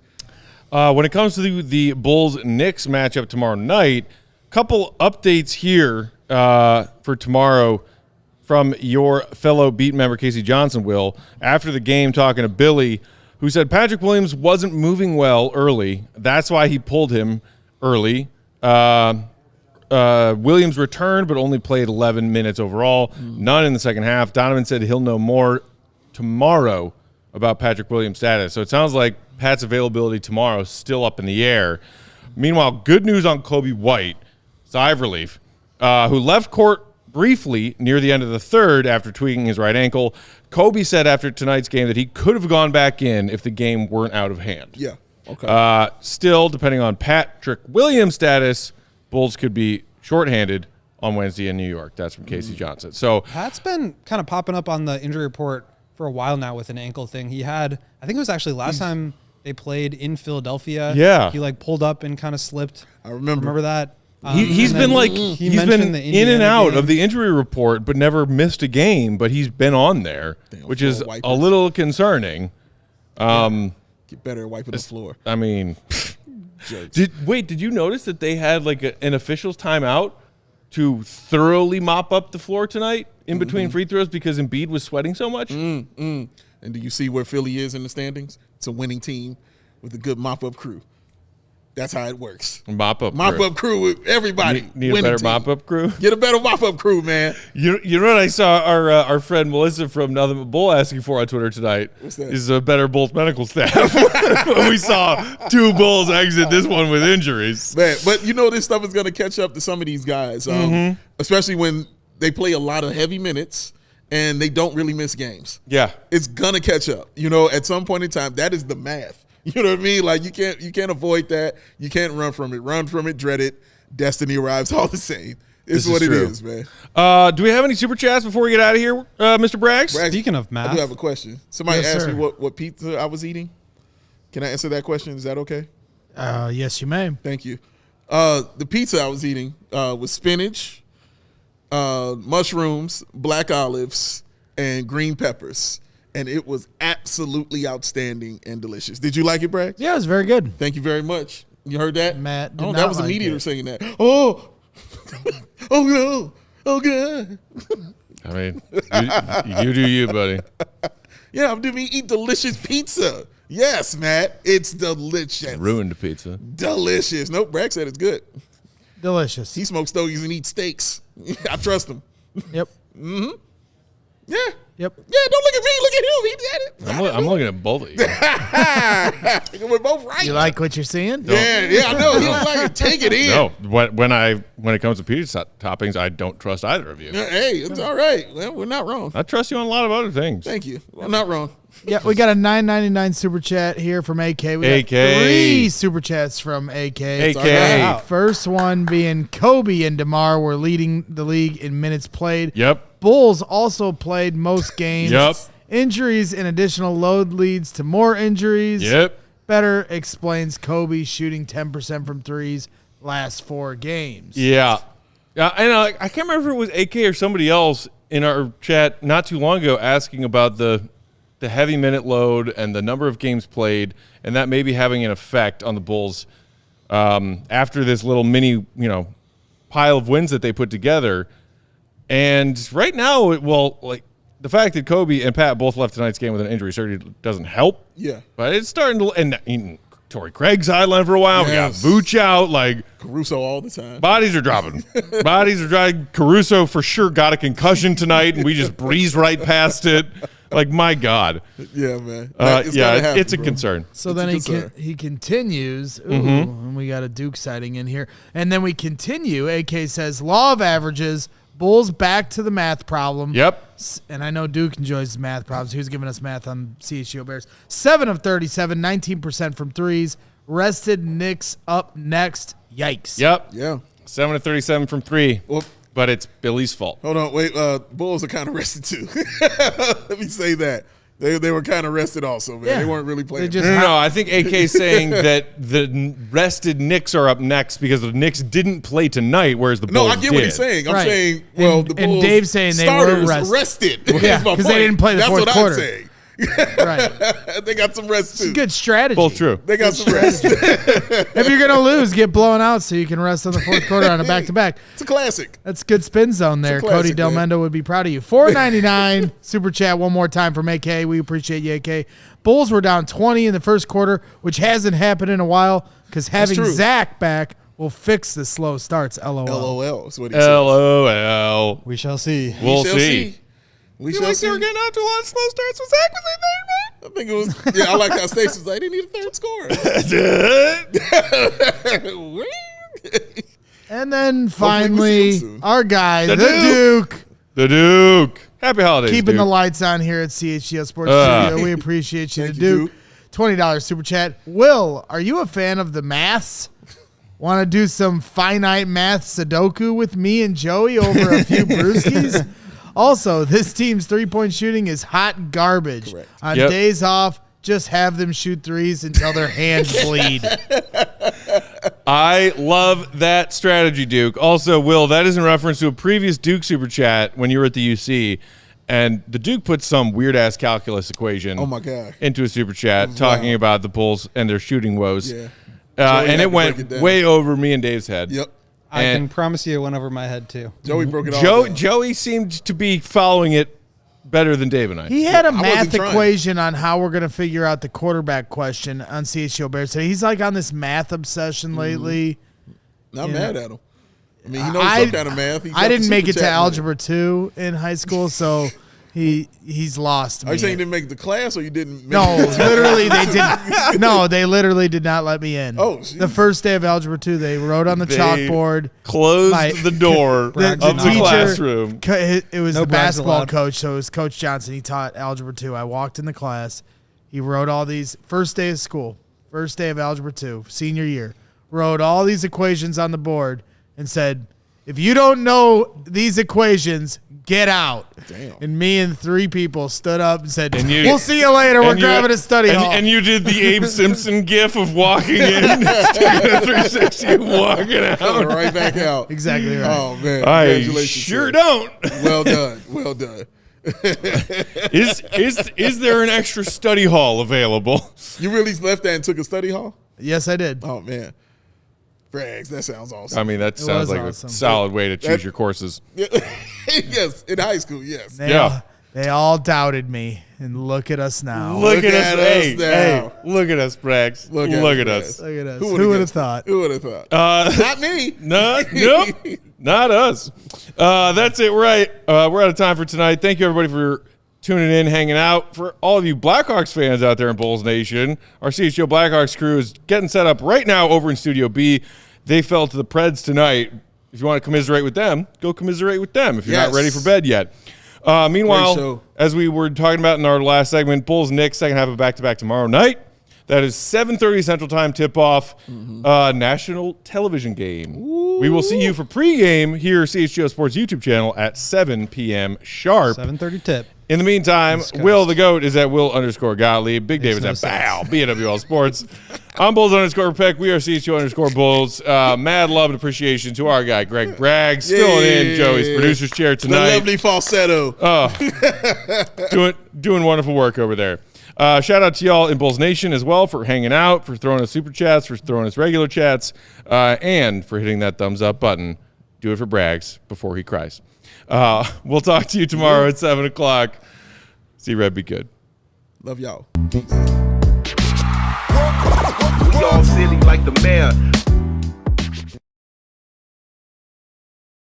When it comes to the Bulls-Knicks matchup tomorrow night, couple updates here for tomorrow from your fellow beat member, Casey Johnson, Will. After the game, talking to Billy, who said Patrick Williams wasn't moving well early. That's why he pulled him early. Williams returned, but only played 11 minutes overall. None in the second half. Donovan said he'll know more tomorrow about Patrick Williams' status. So it sounds like Pat's availability tomorrow is still up in the air. Meanwhile, good news on Kobe White, sigh of relief, who left court briefly near the end of the third after tweaking his right ankle. Kobe said after tonight's game that he could have gone back in if the game weren't out of hand. Yeah. Okay. Still, depending on Patrick Williams' status, Bulls could be shorthanded on Wednesday in New York. That's from Casey Johnson. So Pat's been kind of popping up on the injury report for a while now with an ankle thing. He had, I think it was actually last time they played in Philadelphia. Yeah. He like pulled up and kind of slipped. I remember that. He's been like he's been in and out of the injury report, but never missed a game. But he's been on there, which is a little concerning. Get better at wiping the floor. I mean, did you notice that they had like an officials timeout to thoroughly mop up the floor tonight in between free throws because Embiid was sweating so much? And do you see where Philly is in the standings? It's a winning team with a good mop-up crew. That's how it works. Mop-up crew with everybody. Need a better mop-up crew? Get a better mop-up crew, man. You know what I saw our friend Melissa from Nothing But Bull asking for on Twitter tonight? What's that? Is a better Bulls medical staff. We saw 2 Bulls exit this one with injuries. Man, but this stuff is going to catch up to some of these guys, especially when they play a lot of heavy minutes and they don't really miss games. Yeah. It's going to catch up. At some point in time, that is the math. You know what I mean? Like you can't avoid that. You can't run from it. Run from it, dread it. Destiny arrives all the same. It's what it is, man. Do we have any super chats before we get out of here, Mr. Braggs? Speaking of I math, do have a question. Somebody Yes, asked sir. me what pizza I was eating. Can I answer that question? Is that okay? Yes, you may. Thank you. The pizza I was eating was spinach, mushrooms, black olives, and green peppers. And it was absolutely outstanding and delicious. Did you like it, Bragg? Yeah, it was very good. Thank you very much. You heard that? Matt did Oh, not that was a like mediator it. saying that. Oh, oh no, oh god. I mean, you do you, buddy. Yeah, I'm doing eat delicious pizza. Yes, Matt, it's delicious. Ruined pizza. Delicious. Nope, Bragg said it's good. Delicious. He smokes stogies and eats steaks. I trust him. Yep. Yeah. Yep. Yeah, don't look at me. Look at him. He did it. I'm looking at both of you. We're both right. You like what you're seeing? Yeah, I know. He don't like it. Take it in. No, when it comes to pizza toppings, I don't trust either of you. Hey, it's all right. Well, we're not wrong. I trust you on a lot of other things. Thank you. I'm not wrong. Yeah, we got a $9.99 super chat here from AK. We got AK. 3 super chats from AK. AK. Wow. First one being Kobe and DeMar were leading the league in minutes played. Yep. Bulls also played most games. Yep. Injuries and additional load leads to more injuries. Yep. Better explains Kobe shooting 10% from threes last 4 games. Yeah. And I can't remember if it was AK or somebody else in our chat not too long ago asking about the heavy minute load and the number of games played, and that may be having an effect on the Bulls after this little mini, pile of wins that they put together. And right now, the fact that Kobe and Pat both left tonight's game with an injury certainly doesn't help. Yeah. But it's starting to, and Torrey Craig sidelined for a while. Yes. We got Vooch out. Caruso all the time. Bodies are dropping. Bodies are dropping. Caruso for sure got a concussion tonight, and we just breezed right past it. My God. Yeah, man. It's gotta happen, it's a bro. concern. So It's then a he concern. he continues. Ooh, and we got a Duke sighting in here. And then we continue. AK says, law of averages, Bulls back to the math problem. Yep. And I know Duke enjoys math problems. He was giving us math on CHGO Bears. 7 of 37, 19% from threes. Rested Knicks up next. Yikes. Yep. Yeah. 7 of 37 from 3. Well, But it's Billy's fault. hold on. Wait. Bulls are kind of rested, too. Let me say that. They were kind of rested also, man. Yeah. They weren't really playing. They just- No, I think AK's saying that the rested Knicks are up next because the Knicks didn't play tonight, whereas the No, Bulls I get did. what he's saying. I'm Right. saying, And- well, the and Bulls Dave's saying they were starters rested. Yeah, Is my 'cause they point. didn't play the That's fourth what quarter. I'm saying. Right. They got some rest, too. Good strategy. Both true. They got some rest. If you're going to lose, get blown out so you can rest on the fourth quarter on a back-to-back. It's a classic. That's good spin zone there. classic, Cody Del man. Mendo would be proud of you. $4.99 super chat one more time from AK. We appreciate you, AK. Bulls were down 20 in the first quarter, which hasn't happened in a while because having true. Zach back will fix the slow starts. LOL. LOL is what he said. LOL. we shall see. We'll shall see. We You shall like see. they were getting out to a lot of slow starts with Zach was I think it was. Yeah, I like how Stacey was like, they need a third scorer. in there, And then we see finally, him soon. our guy, the Duke. Duke. the Duke. Happy holidays, Keeping the Duke. lights on here at CHGO Sports Ah. Studio. We appreciate you, Thank the you, Duke. $20 super chat. Will, are you a fan of the maths? Want to do some finite math Sudoku with me and Joey over a few brewskis? Also, this team's three-point shooting is hot garbage. Correct. On Yep. days off, just have them shoot threes until their hands bleed. I love that strategy, Duke. Also, Will, that is in reference to a previous Duke super chat when you were at the UC, and the Duke put some weird-ass calculus equation Oh, my God. into a super chat talking about the Bulls and their shooting woes. Yeah. Joey had And to it break it went down. way over me and Dave's head. Yep. I And- can promise you it went over my head too. Joey broke it all down. Joey seemed to be following it better than Dave and I. He had a wasn't math trying. equation on how we're going to figure out the quarterback question on CHGO Bears today. He's like on this math obsession lately. Not Yeah. mad at him. I mean, he knows I- some kind of math. He's I got the didn't make super it to chat money. Algebra 2 in high school, so he's lost me. Are you saying you didn't make the class or you didn't? Make No, it? literally they didn't. No, they literally did not let me in. Oh, jeez. the first day of Algebra 2, they wrote on the They chalkboard. Closed My- the door The, of the the teacher, classroom. It was No the brags basketball allowed. coach, so it was Coach Johnson. He taught Algebra 2. I walked in the class. He wrote all these, first day of school, first day of Algebra 2, senior year, wrote all these equations on the board and said, If you don't know these equations, get out. Damn. And me and 3 people stood up and said, you- we'll see you later. We're grabbing a study hall. And you did the Abe Simpson gif of walking in, taking a 360 and walking Coming out. right back out. Exactly right. Oh, man. I Congratulations, sure sir. don't. Well done. Well done. Is there an extra study hall available? You really left that and took a study hall? Yes, I did. Oh, man. Brags, that sounds awesome. I mean, that sounds was like awesome. a solid way to choose your courses. Yes, in high school, yes. They all doubted me, and look at us now. Look at us. at us Hey, now. hey, look at us, Brax. Look Look at at us, us. Look at us. Who Who would have guessed? thought? Who would have thought? Not me. Nope, not us. That's it, right? We're out of time for tonight. Thank you, everybody, for tuning in, hanging out. For all of you Blackhawks fans out there in Bulls Nation, our CHGO Blackhawks crew is getting set up right now over in Studio B. They fell to the Preds tonight. If you want to commiserate with them, go commiserate with them if you're not Yes. ready for bed yet. Great Meanwhile, show. as we were talking about in our last segment, Bulls-Knicks, second half of back-to-back tomorrow night. That is 7:30 Central Time tip-off, national television game. Ooh. We will see you for pregame here, CHGO Sports YouTube channel at 7 p.m. sharp. 7:30 tip. In the meantime, East Coast. Will the GOAT is at Will_Gottlieb. Big David's Makes at no Bow, BWL Sports. I'm Bulls_Peck. We are CHGO Bulls. Mad love and appreciation to our guy, Greg Braggs, filling in Joey's producer's chair The tonight. lovely falsetto. Doing wonderful work over there. Shout out to y'all in Bulls Nation as well for hanging out, for throwing us super chats, for throwing us regular chats, and for hitting that thumbs up button. Do it for Braggs before he cries. We'll talk to you tomorrow at 7 o'clock. See Red, be good. Love y'all. We all silly like the mayor.